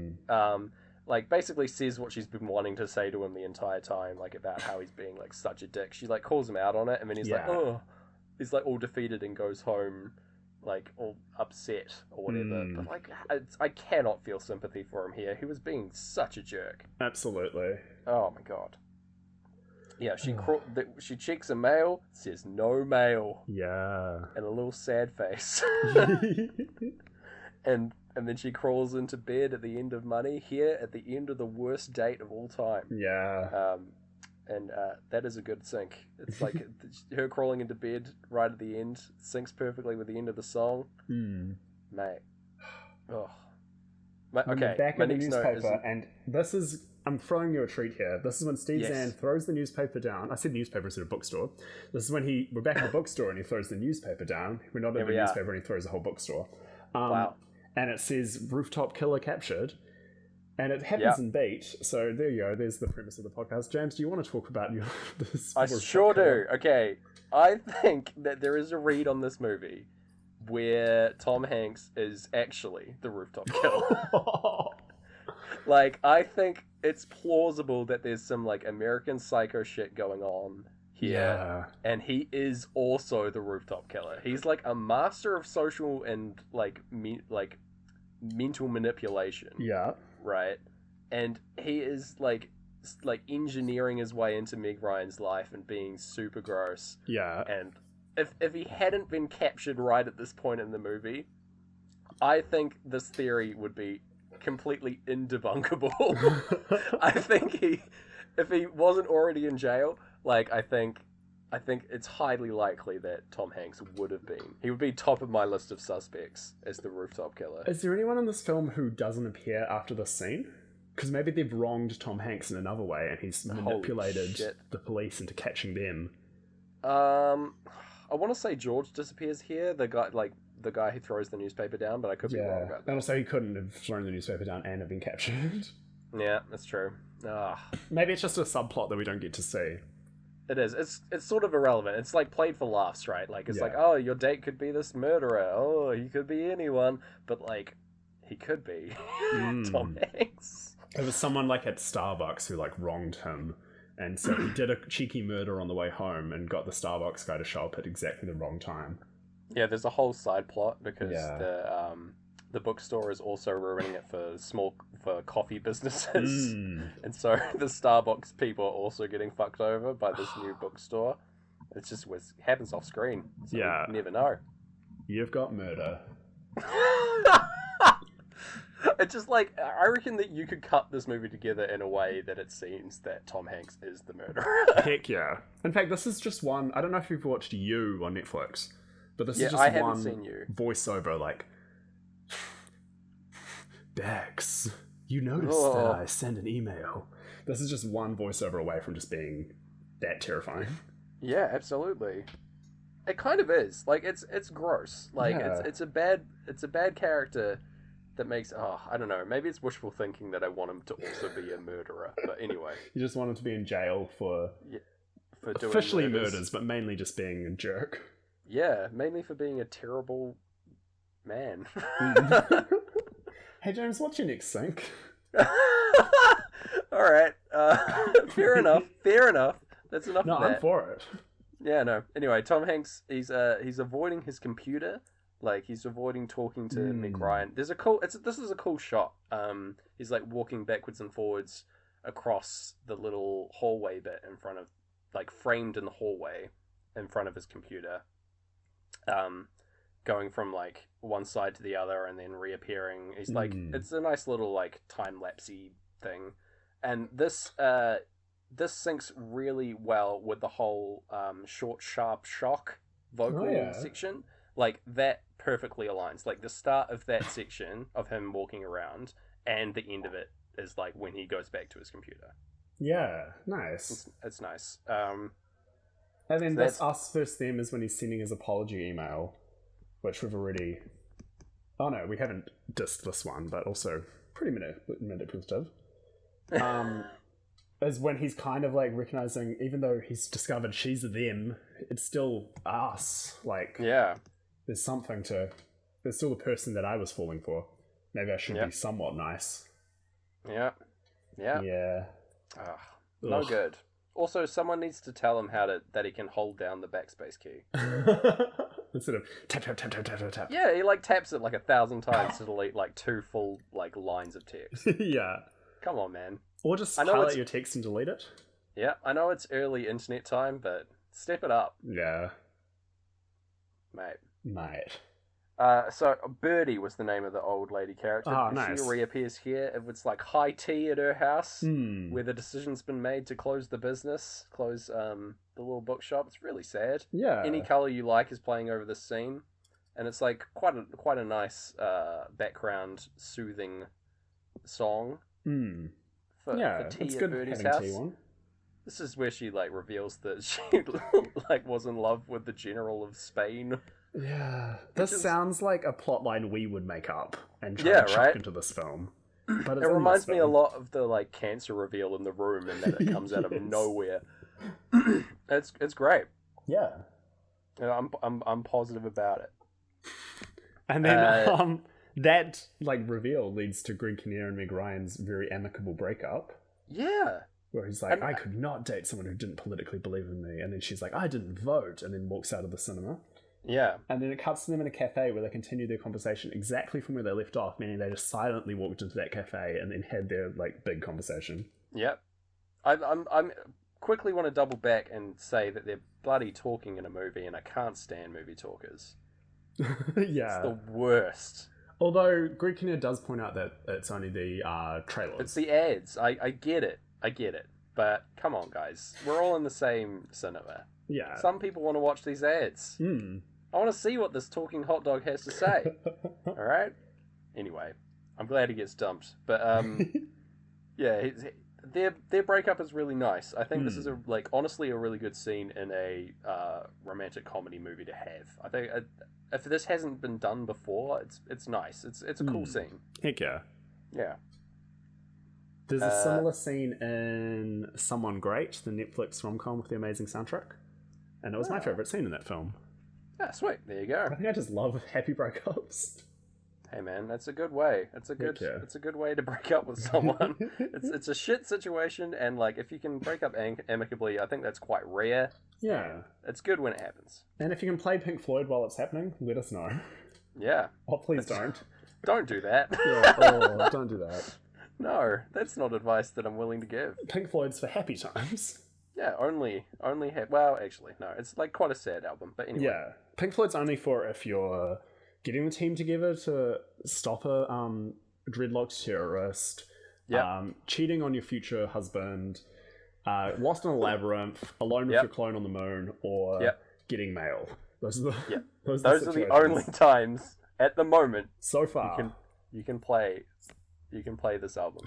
basically says what she's been wanting to say to him the entire time, like, about how he's being, like, such a dick. She, like, calls him out on it, and then he's like, oh... He's, like, all defeated and goes home, like, all upset or whatever. But, like, I cannot feel sympathy for him here. He was being such a jerk. Absolutely. Oh, my God. Yeah, she checks a mail, says no mail. Yeah. And a little sad face. and then she crawls into bed at the end of money, here at the end of the worst date of all time. Yeah. And that is a good sync. It's like her crawling into bed right at the end syncs perfectly with the end of the song. Mate. Oh. Okay, back in the newspaper, and this is... I'm throwing you a treat here. This is when Steve Zahn throws the newspaper down. I said newspaper instead of bookstore. This is when we're back at the bookstore and he throws the newspaper down. We're not at the newspaper and he throws the whole bookstore. Wow. And it says rooftop killer captured. And it happens in beat. So there you go. There's the premise of the podcast. James, do you want to talk about this? I sure do. Okay. I think that there is a read on this movie where Tom Hanks is actually the rooftop killer. Like, I think it's plausible that there's some, like, American Psycho shit going on here. Yeah. And he is also the rooftop killer. He's, like, a master of social and, like, mental manipulation. Yeah. Right? And he is, like engineering his way into Meg Ryan's life and being super gross. Yeah. And if he hadn't been captured right at this point in the movie, I think this theory would be completely indebunkable. I think if he wasn't already in jail, like, I think it's highly likely that Tom Hanks would have been. He would be top of my list of suspects as the rooftop killer. Is there anyone in this film who doesn't appear after this scene? Because maybe they've wronged Tom Hanks in another way and he's manipulated the police into catching them. I want to say George disappears here, the guy who throws the newspaper down, but I could be wrong about that. And also he couldn't have thrown the newspaper down and have been captured. Yeah, that's true. Maybe it's just a subplot that we don't get to see. It is. It's sort of irrelevant. It's like played for laughs, right? Like, it's like, oh, your date could be this murderer. Oh, he could be anyone. But, like, he could be Tom Hanks. It was someone, like, at Starbucks who, like, wronged him. And so he did a cheeky murder on the way home and got the Starbucks guy to show up at exactly the wrong time. Yeah, there's a whole side plot because the bookstore is also ruining it for coffee businesses, and so the Starbucks people are also getting fucked over by this new bookstore. It's just it happens off screen. So you never know. You've got murder. It's just like, I reckon that you could cut this movie together in a way that it seems that Tom Hanks is the murderer. Heck yeah! In fact, this is just one. I don't know if you've watched You on Netflix. But this is just one voiceover, like, Dex, you noticed that I sent an email. This is just one voiceover away from just being that terrifying. Yeah, absolutely. It kind of is. Like, it's gross. Like, it's a bad character that makes, I don't know, maybe it's wishful thinking that I want him to also be a murderer. But anyway. You just want him to be in jail for doing officially murders, but mainly just being a jerk. Yeah, mainly for being a terrible man. Hey James, what's your next sync? Alright, fair enough. That's enough of that. No, I'm for it. Yeah, no. Anyway, Tom Hanks, he's avoiding his computer. Like, he's avoiding talking to Meg Ryan. This is a cool shot. He's, like, walking backwards and forwards across the little hallway bit in front of, like, framed in the hallway in front of his computer. Going from, like, one side to the other and then reappearing. He's like, it's a nice little, like, time-lapsey thing. And this syncs really well with the whole short, sharp shock vocal section, like that perfectly aligns. Like the start of that section of him walking around and the end of it is like when he goes back to his computer. Yeah, nice. It's nice. And then so that's us versus them is when he's sending his apology email, which we've already... Oh no, we haven't dissed this one, but also pretty manipulative. Is when he's kind of like recognizing, even though he's discovered she's them, it's still us. Like, yeah, there's something to... There's still the person that I was falling for. Maybe I should be somewhat nice. Yeah. No Ugh. good. Also, someone needs to tell him that he can hold down the backspace key. Instead of tap, tap, tap, tap, tap, tap, tap. Yeah, he like taps it like 1,000 times to delete like 2 full like lines of text. Yeah. Come on, man. Or just highlight your text and delete it. Yeah, I know it's early internet time, but step it up. Yeah. Mate. So Birdie was the name of the old lady character. Nice. She reappears here. It's like high tea at her house, where the decision's been made to close the business, close the little bookshop. It's really sad. Yeah. Any Color You Like is playing over this scene, and it's like quite a nice background soothing song. For tea it's at good Birdie's having house. tea one. This is where she like reveals that she like was in love with the general of Spain. Yeah, this sounds like a plotline we would make up and try to chuck into this film. But it reminds me a lot of the like cancer reveal in The Room, and that it comes out of nowhere. It's great. Yeah, I'm positive about it. And then that like reveal leads to Greg Kinnear and Meg Ryan's very amicable breakup. Yeah. Where he's like, I could not date someone who didn't politically believe in me. And then she's like, I didn't vote. And then walks out of the cinema. Yeah. And then it cuts to them in a cafe where they continue their conversation exactly from where they left off, meaning they just silently walked into that cafe and then had their like big conversation. Yep. I'm quickly want to double back and say that they're bloody talking in a movie, and I can't stand movie talkers. Yeah. It's the worst. Although Greg Kinnear does point out that it's only the trailers. It's the ads. I get it. But come on, guys. We're all in the same cinema. Yeah. Some people want to watch these ads. I want to see what this talking hot dog has to say. All right? Anyway, I'm glad he gets dumped. But, yeah, their breakup is really nice. I think this is, honestly a really good scene in a romantic comedy movie to have. I think if this hasn't been done before, it's nice. It's a cool scene. Heck yeah. Yeah. There's a similar scene in Someone Great, the Netflix rom-com with the amazing soundtrack. And it was my favourite scene in that film. Ah, sweet. There you go. I think I just love happy breakups. Hey man, that's a good way. It's a good way to break up with someone. it's a shit situation, and like if you can break up amicably, I think that's quite rare. Yeah. It's good when it happens. And if you can play Pink Floyd while it's happening, let us know. Yeah. Oh, please don't. Don't do that. Yeah, don't do that. No, that's not advice that I'm willing to give. Pink Floyd's for happy times. Yeah, well, actually, no, it's like quite a sad album, but anyway. Yeah, Pink Floyd's only for if you're getting the team together to stop a dreadlocked terrorist, cheating on your future husband, lost in a labyrinth, alone with your clone on the moon, or getting mail. Those are the those are the only times at the moment so far you can play this album.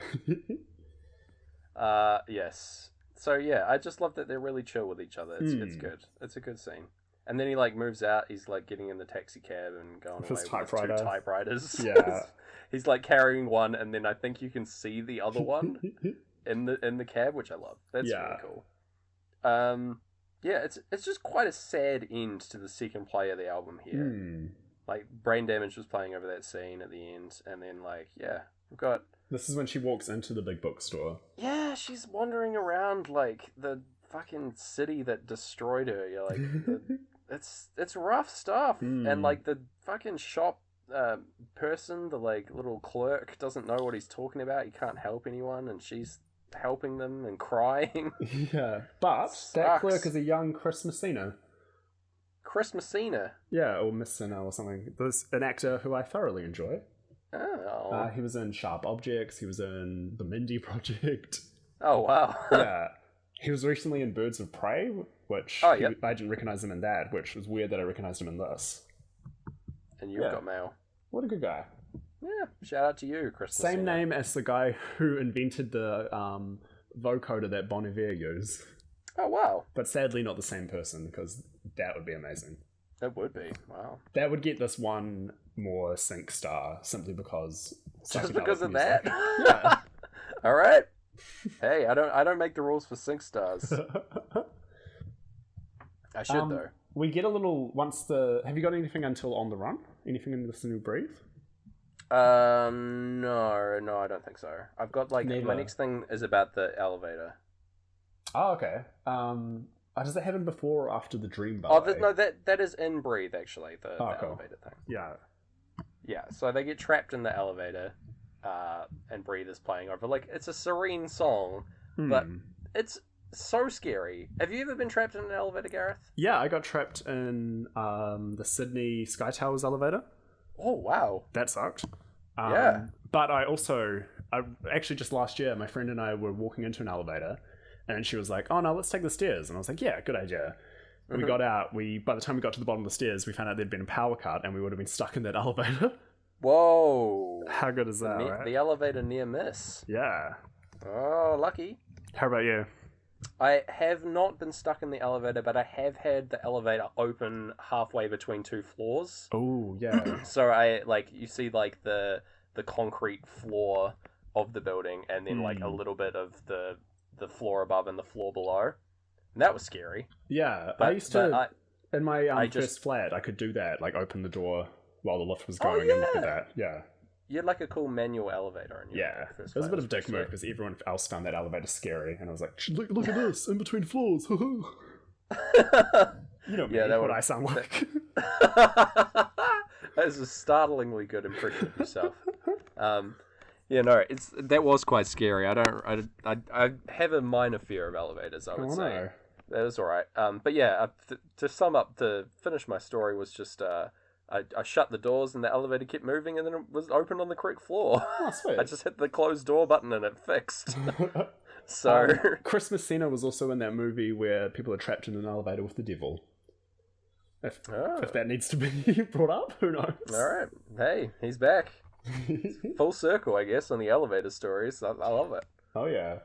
Yes. So yeah, I just love that they're really chill with each other. It's good. It's a good scene. And then he like moves out. He's like getting in the taxi cab and going away with 2 typewriters. Yeah. He's like carrying one, and then I think you can see the other one in the cab, which I love. That's really cool. Yeah, it's just quite a sad end to the second play of the album here. Like Brain Damage was playing over that scene at the end, and then like we've got. This is when she walks into the big bookstore. Yeah, she's wandering around like the fucking city that destroyed her. You're like, it's rough stuff, and like the fucking shop person, the like little clerk, doesn't know what he's talking about. He can't help anyone, and she's helping them and crying. Yeah, but that clerk is a young Chris Messina. Chris Messina? Yeah, or Messina or something. There's an actor who I thoroughly enjoy. Oh. He was in Sharp Objects. He was in The Mindy Project. Oh, wow. Yeah. He was recently in Birds of Prey, which Oh, yep. I didn't recognize him in that, which was weird that I recognized him in this. And you've got mail. What a good guy. Yeah, shout out to you, Chris. Same name as the guy who invented the vocoder that Bon Iver used. Oh, wow. But sadly not the same person, because that would be amazing. It would be. Wow. That would get this one more sync star, simply because... Just because of music. that? Yeah. All right. Hey, I don't make the rules for sync stars. I should, though. We get a little... Have you got anything until On the Run? Anything in Listen and Breathe? No, I don't think so. I've got, like... Neither. My next thing is about the elevator. Oh, okay. Does that happen before or after the dream Oh, ballet? no, that is in Breathe, actually, the cool. elevator thing. Yeah. Yeah, so they get trapped in the elevator, and Breathe is playing over. Like, it's a serene song, but it's so scary. Have you ever been trapped in an elevator, Gareth? Yeah, I got trapped in the Sydney Sky Towers elevator. Oh, wow. That sucked. Yeah. But actually just last year, my friend and I were walking into an elevator, and she was like, oh no, let's take the stairs. And I was like, yeah, good idea. We got out, by the time we got to the bottom of the stairs, we found out there'd been a power cut, and we would have been stuck in that elevator. Whoa. How good is that, right? The elevator near miss. Yeah. Oh, lucky. How about you? I have not been stuck in the elevator, but I have had the elevator open halfway between two floors. Oh, yeah. So you see like the concrete floor of the building, and then like a little bit of the floor above and the floor below. And that was scary. Yeah, But- I used to... in my I first flat, I could do that, like open the door while the lift was going and look at that. Yeah. You had like a cool manual elevator in your Yeah. first It was a flat. bit of a dick move because everyone else found that elevator scary, and I was like, look at this, in between floors. You know me, that what would- I sound like. That is a startlingly good impression of yourself. That was quite scary. I have a minor fear of elevators, I would say. No. That was all right. But yeah, to sum up, to finish my story was just I shut the doors and the elevator kept moving, and then it was open on the correct floor. Oh, sweet. I just hit the closed door button and it fixed. So Chris Messina was also in that movie where people are trapped in an elevator with the devil. If that needs to be brought up, who knows? All right, hey, he's back. Full circle, I guess, on the elevator stories. I love it. Oh yeah.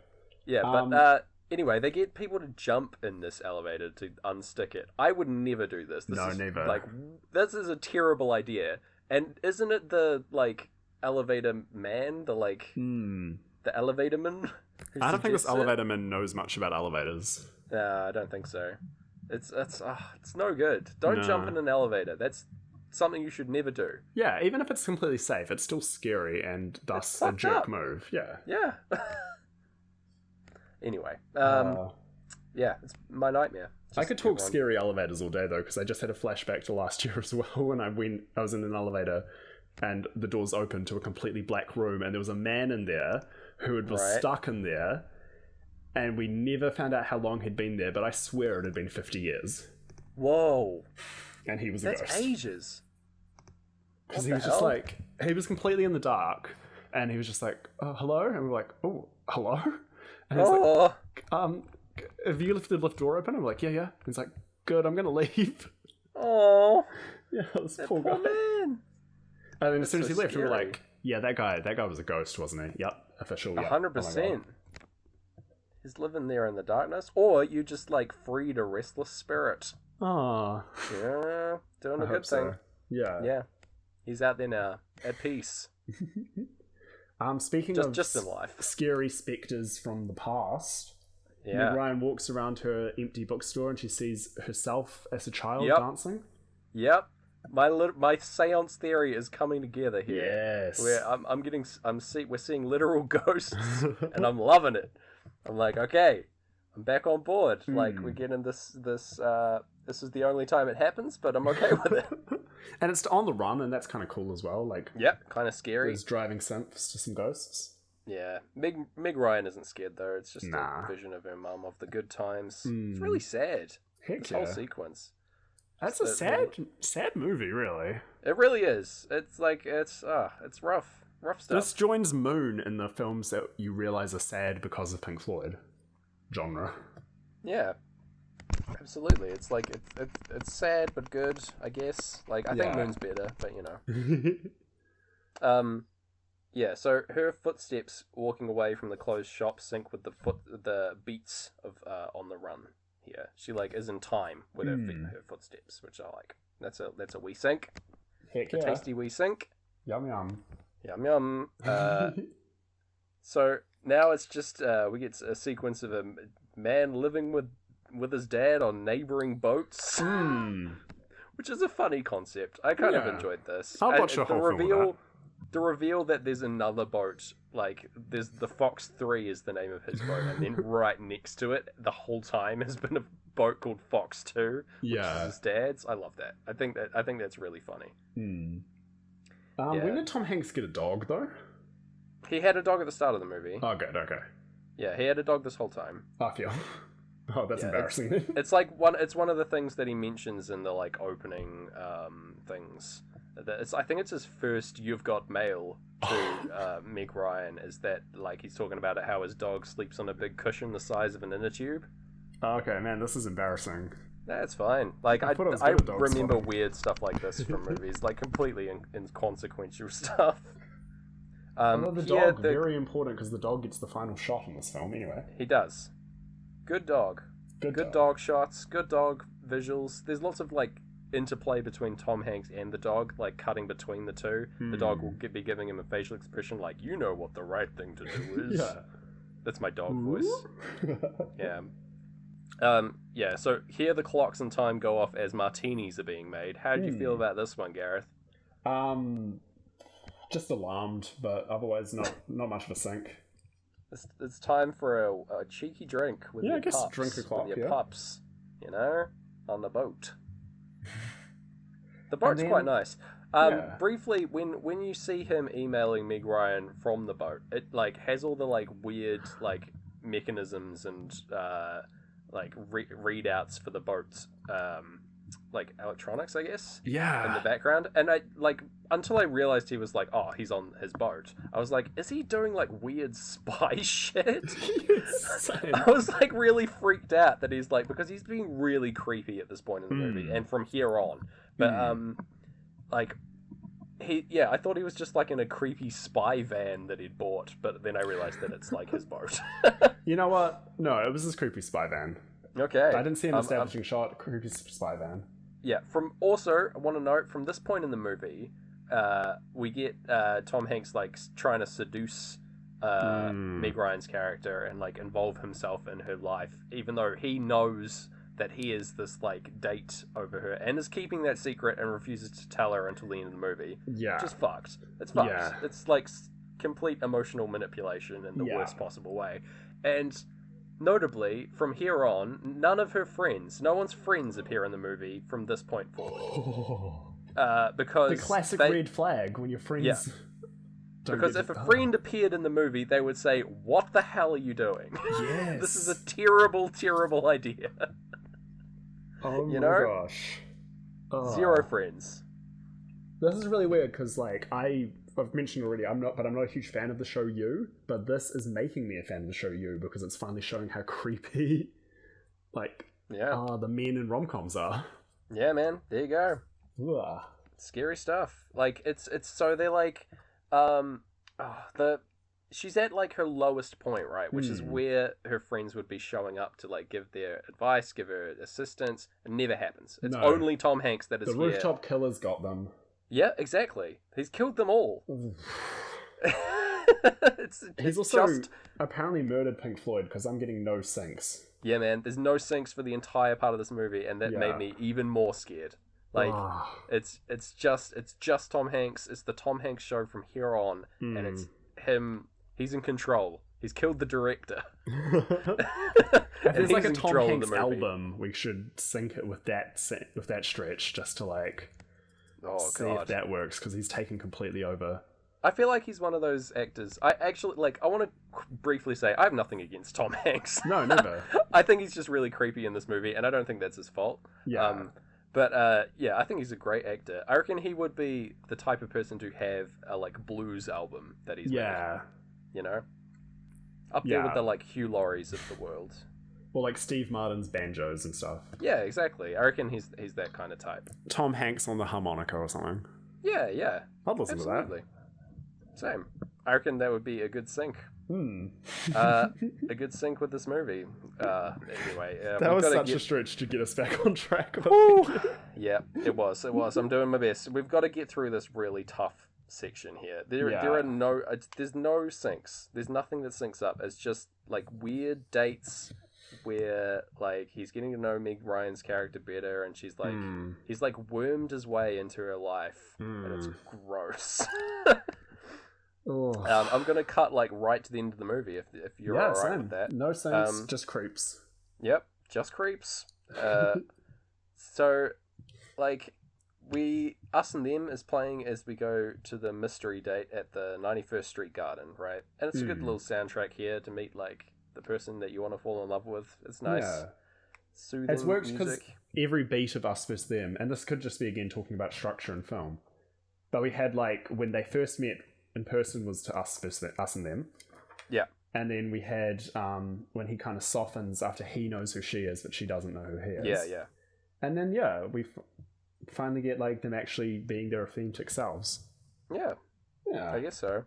Yeah, but anyway, they get people to jump in this elevator to unstick it. I would never do this. Never. Like, this is a terrible idea. And isn't it the, like, elevator man? The elevator man? I don't think this elevator man knows much about elevators. I don't think so. It's no good. Don't jump in an elevator. That's something you should never do. Yeah, even if it's completely safe, it's still scary and thus a jerk move. Yeah. Yeah. Anyway, yeah, it's my nightmare. I could talk scary elevators all day though, because I just had a flashback to last year as well when I was in an elevator and the doors opened to a completely black room, and there was a man in there who was stuck in there, and we never found out how long he'd been there, but I swear it had been 50 years. Whoa. And he was a That's ghost. ages. Because he was just like, he was completely in the dark, and he was just like, oh, hello? And we were like, oh, hello? And he's like, have you left the lift door open? I'm like, yeah. And he's like, good, I'm going to leave. Oh. Yeah, this poor guy. Man. And then as soon as he left, we were scary. like, yeah, that guy was a ghost, wasn't he? Yep, official, yeah. 100%. He's living there in the darkness, or you just, like, freed a restless spirit. Oh. Yeah, doing a I good hope so. thing. Yeah. Yeah. He's out there now, at peace. Speaking of just in life. scary spectres from the past, Yeah. Meg Ryan walks around her empty bookstore and she sees herself as a child dancing. Yep. My seance theory is coming together here. Yes. Where we're seeing literal ghosts, and I'm loving it. I'm like, okay, I'm back on board. Like, we're getting this is the only time it happens, but I'm okay with it. And it's on the run, and that's kind of cool as well. Like, Yep, kind of scary. there's driving synths to some ghosts. Yeah, Meg Ryan isn't scared though. It's just a vision of her mum of the good times. It's really sad. Heck This yeah. whole sequence. That's a sad movie, really. It really is. It's like it's rough stuff. This joins Moon in the films that you realize are sad because of Pink Floyd genre. Yeah. Absolutely. It's like it's sad but good, I guess. Like I think Yeah. Moon's better, but you know. Yeah, so her footsteps walking away from the closed shop sync with the beats of On the Run here. She like is in time with her footsteps, which I like. That's a wee sync. Heck A yeah. tasty wee sync. Yum yum. Yum yum. So now it's just we get a sequence of a man living with his dad on neighboring boats, which is a funny concept. I kind of enjoyed this. I'll watch the whole film with that. The reveal that there's another boat, like there's the Fox 3 is the name of his boat, and then right next to it, the whole time has been a boat called Fox 2, which is his dad's. I love that. I think that's really funny. When did Tom Hanks get a dog though? He had a dog at the start of the movie. Oh, good. Okay. Yeah, he had a dog this whole time. I feel. Oh, that's embarrassing. It's like It's one of the things that he mentions in the like opening things. I think it's his first "You've Got Mail" to Meg Ryan. Is that like he's talking about how his dog sleeps on a big cushion the size of an inner tube? Okay, man, this is embarrassing. That's fine. Like I remember weird stuff like this from movies, like completely inconsequential stuff. The dog very important because the dog gets the final shot in this film. Anyway, he does. Good dog. Good dog shots. Good dog visuals. There's lots of like interplay between Tom Hanks and the dog, like cutting between the two. The dog will be giving him a facial expression like, you know what the right thing to do is. Yeah. That's my dog voice. Yeah. Yeah, so here the clocks and time go off as martinis are being made. How did you feel about this one, Gareth? Just alarmed, but otherwise not much of a sync. It's time for a cheeky drink with your pups. Drink o'clock, with your pups, you know, on the boat. The boat's quite nice. Briefly, when you see him emailing Meg Ryan from the boat, it like has all the like weird like mechanisms and like readouts for the boat's like electronics, I guess. Yeah. In the background, and I like until I realized he was like, oh, he's on his boat. I was like, is he doing like weird spy shit? Yes, I was like really freaked out that he's like, because he's being really creepy at this point in the movie and from here on. But like I thought he was just like in a creepy spy van that he'd bought, but then I realized that it's like his boat. You know what? No, it was his creepy spy van. Okay. I didn't see an establishing shot. Creepy spy van. Yeah. I want to note from this point in the movie, we get Tom Hanks like trying to seduce Meg Ryan's character and like involve himself in her life, even though he knows that he is this like date over her and is keeping that secret and refuses to tell her until the end of the movie. Yeah. Which is fucked. It's fucked. Yeah. It's like complete emotional manipulation in the worst possible way. And notably, from here on, no one's friends appear in the movie from this point forward. Because the classic red flag when your friends... Yeah. Because if a friend appeared in the movie, they would say, what the hell are you doing? Yes. This is a terrible, terrible idea. Oh you my know? gosh. Zero friends. This is really weird because like I've mentioned already, I'm not a huge fan of the show You, but this is making me a fan of the show You because it's finally showing how creepy like the men in rom-coms are. Yeah, man. There you go. Ugh. Scary stuff. Like it's so they're like she's at like her lowest point, right? Which is where her friends would be showing up to like give their advice, give her assistance. It never happens. It's only Tom Hanks that is the rooftop killer's got them. Yeah, exactly. He's killed them all. He's also apparently murdered Pink Floyd because I'm getting no syncs. Yeah, man. There's no syncs for the entire part of this movie, and that made me even more scared. Like it's just Tom Hanks. It's the Tom Hanks show from here on, and it's him. He's in control. He's killed the director. If there's like a Tom Hanks album, we should sync it with that stretch just to like see if that works because he's taken completely over. I feel like he's one of those actors. I want to briefly say I have nothing against Tom Hanks. No, never. I think he's just really creepy in this movie, and I don't think that's his fault. Yeah. But I think he's a great actor. I reckon he would be the type of person to have a like blues album that he's made. You know, up there with the like Hugh Laurie's of the world. Or like Steve Martin's banjos and stuff. Yeah, exactly. I reckon he's that kind of type. Tom Hanks on the harmonica or something. Yeah, yeah. I'd listen Absolutely. to Same. I reckon that would be a good sync. that. A good sync with this movie. Anyway, That was such a stretch to get us back on track. Yeah, it was. I'm doing my best. We've got to get through this really tough section here. There are there's no syncs. There's nothing that syncs up. It's just like weird dates where like he's getting to know Meg Ryan's character better, and she's like he's like wormed his way into her life, and it's gross. I'm gonna cut like right to the end of the movie if you're alright with that. No sense, just creeps. Yep, just creeps. So like us and them is playing as we go to the mystery date at the 91st Street Garden, right? And it's a good little soundtrack here to meet like the person that you want to fall in love with. It's nice. Yeah. Soothing it's worked because music. Every beat of Us vs Them, and this could just be again talking about structure and film, but we had like when they first met in person was to Us and Them. Yeah. And then we had when he kind of softens after he knows who she is, but she doesn't know who he is. Yeah, yeah. And then we finally get like them actually being their authentic selves. Yeah. Yeah. I guess so.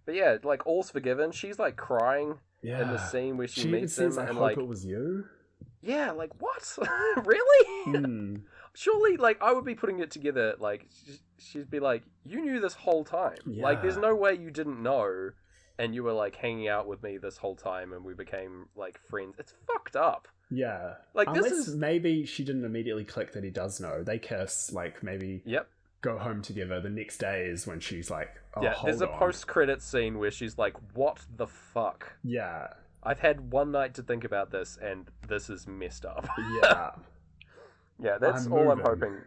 But yeah, like All's Forgiven. She's like crying in the scene where she meets him, I and hope like it was you. Yeah, like what? Really? Surely, like I would be putting it together. Like she'd be like, "You knew this whole time. Yeah. Like, there's no way you didn't know, and you were like hanging out with me this whole time, and we became like friends." It's fucked up. Yeah. Like unless maybe she didn't immediately click that he does know. They kiss, like maybe. Yep. Go home together. The next day is when she's like, "Oh, yeah." Hold there's a on. post-credit scene where she's like, "What the fuck?" Yeah. I've had one night to think about this, and this is messed up. Yeah. Yeah, that's all I'm hoping.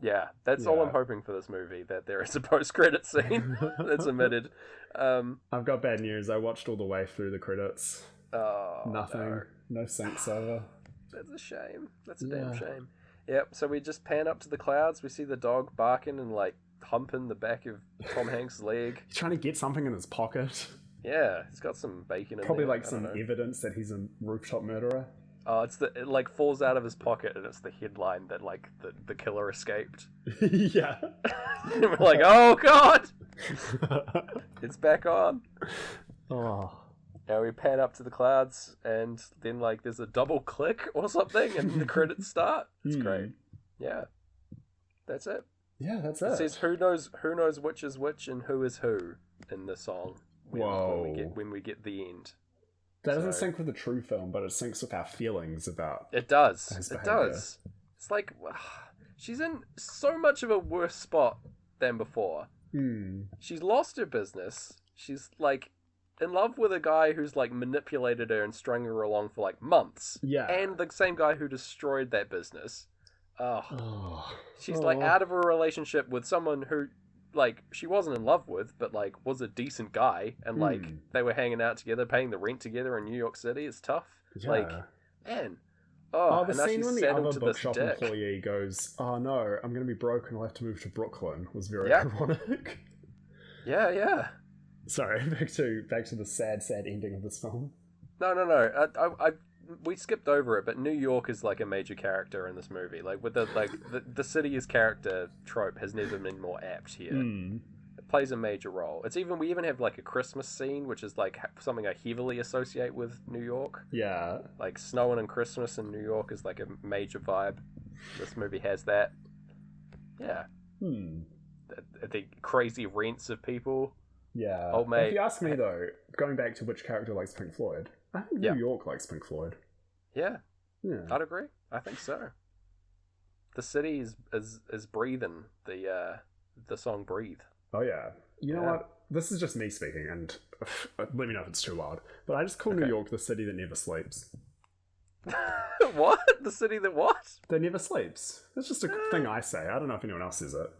Yeah, that's all I'm hoping for this movie, that there is a post-credit scene that's omitted. I've got bad news. I watched all the way through the credits. Oh, Nothing. No syncs over. That's a shame. That's a damn shame. Yep, so we just pan up to the clouds. We see the dog barking and, like, humping the back of Tom Hanks' leg. He's trying to get something in his pocket. Yeah, he's got some bacon in Probably there. like some evidence that he's a rooftop murderer. Oh, it like falls out of his pocket, and it's the headline that like the killer escaped. Yeah. We're like, oh god, it's back on. Oh. Now we pan up to the clouds, and then like there's a double click or something, and the credits start. It's great. Yeah, that's it. Yeah, that's it. It says who knows which is which and who is who in the song. When we get the end. That doesn't sync with the true film, but it syncs with our feelings about it does. his it behavior. Does. It's like she's in so much of a worse spot than before. She's lost her business. She's like in love with a guy who's like manipulated her and strung her along for like months. Yeah. And the same guy who destroyed that business. She's like out of a relationship with someone who like she wasn't in love with, but like was a decent guy, and like they were hanging out together, paying the rent together in New York City. It's tough. Yeah. Like, man. The scene when the other bookshop employee goes, "Oh no, I'm going to be broke and I'll have to move to Brooklyn," was very ironic. Yeah, yeah. Sorry, back to the sad ending of this film. No. We skipped over it, but New York is like a major character in this movie. Like with the city as character trope has never been more apt here. It plays a major role. We even have like a Christmas scene, which is like something I heavily associate with New York. Yeah, like snowing and Christmas in New York is like a major vibe. This movie has that. Yeah. The crazy rents of people. Yeah. Old mate. If you ask me though, going back to which character likes Pink Floyd, I think New York likes Pink Floyd. Yeah. I'd agree. I think so. The city is breathing the song "Breathe." Oh yeah. You know what? This is just me speaking, and let me know if it's too loud. But I just call New York the city that never sleeps. What? The city that what? That never sleeps. It's just a thing I say. I don't know if anyone else says it.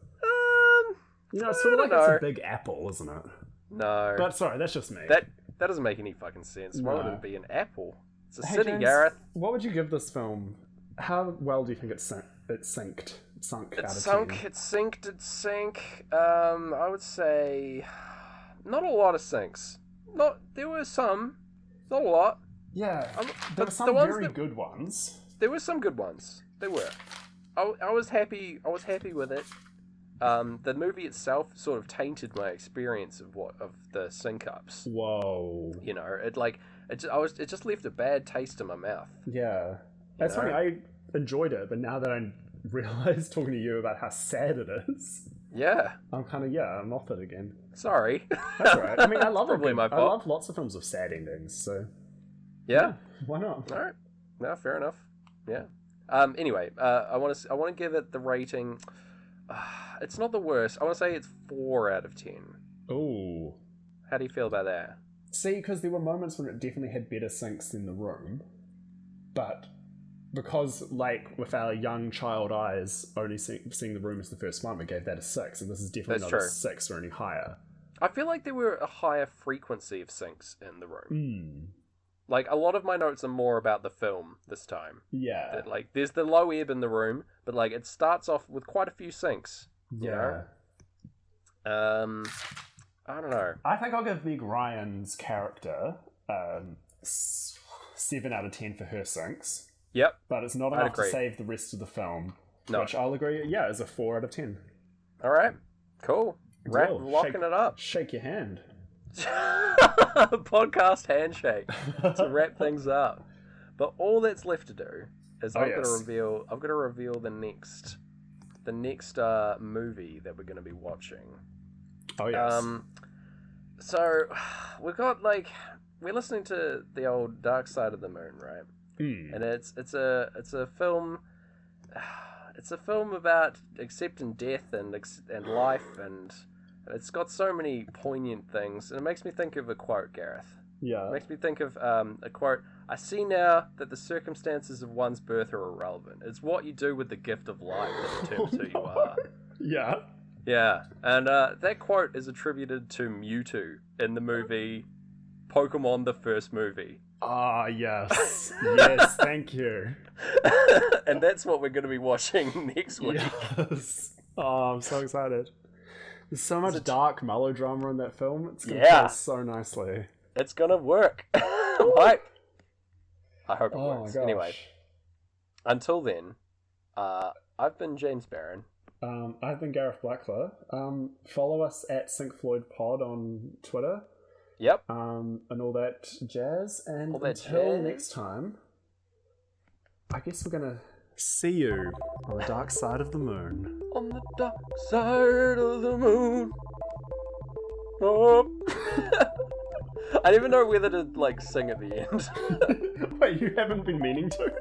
It's sort of like it's a big apple, isn't it? No. But sorry, that's just me. That doesn't make any fucking sense. Why would it be an apple? It's a city, James, Gareth. What would you give this film? How well do you think it sunk out of 10? It sank. I would say not a lot of sinks. There were some, not a lot. Yeah, there but were some the ones very that- good ones. There were some good ones. There were. I was happy. I was happy with it. The movie itself sort of tainted my experience of the sync ups. Whoa. You know, it just left a bad taste in my mouth. Yeah. That's funny. I enjoyed it, but now that I realize talking to you about how sad it is, Yeah. I'm I'm off it again. Sorry. That's all right. I mean, I love Probably my I fault. love lots of films with sad endings, so Yeah. why not? All right. No, fair enough. Yeah. Anyway, I want to give it the rating. It's not the worst. I want to say it's 4 out of 10. Ooh. How do you feel about that? See, because there were moments when it definitely had better syncs than The Room, but because, like, with our young child eyes only seeing The Room as the first one, we gave that a 6, and this is definitely That's not true. a 6 or any higher. I feel like there were a higher frequency of syncs in The Room. Mm. Like, a lot of my notes are more about the film this time. Yeah. That, like, there's the low ebb in The Room, but, like, it starts off with quite a few syncs. Yeah. I don't know. I think I'll give Meg Ryan's character 7 out of 10 for her syncs. Yep. But it's not I'd enough to agree. save the rest of the film. No. Which I'll agree, is a 4 out of 10. All right. Cool. Well, Locking it up. Shake your hand. Podcast handshake to wrap things up. But all that's left to do is I'm yes. gonna reveal the next movie that we're gonna be watching. Oh, yes. So we're listening to the old Dark Side of the Moon, right? And it's a film. It's a film about accepting death and life, and it's got so many poignant things. And it makes me think of a quote, Gareth. Yeah. It makes me think of a quote. I see now that the circumstances of one's birth are irrelevant. It's what you do with the gift of life that determines who you are. Yeah. Yeah, and that quote is attributed to Mewtwo in the movie Pokemon, the first movie. Ah, yes. Yes, thank you. And that's what we're going to be watching next week. Yes. Oh, I'm so excited. There's so much dark melodrama in that film. It's going to play so nicely. It's going to work. Right? I hope it Oh, works. my gosh. Anyway, until then, I've been James Barron. I've been Gareth Blackler. Follow us at Pink Floyd Pod on Twitter. Yep. And all that jazz. And All that until jazz. next time, I guess we're going to see you on the dark side of the moon. On the dark side of the moon. Oh. I don't even know whether to sing at the end. Wait, you haven't been meaning to?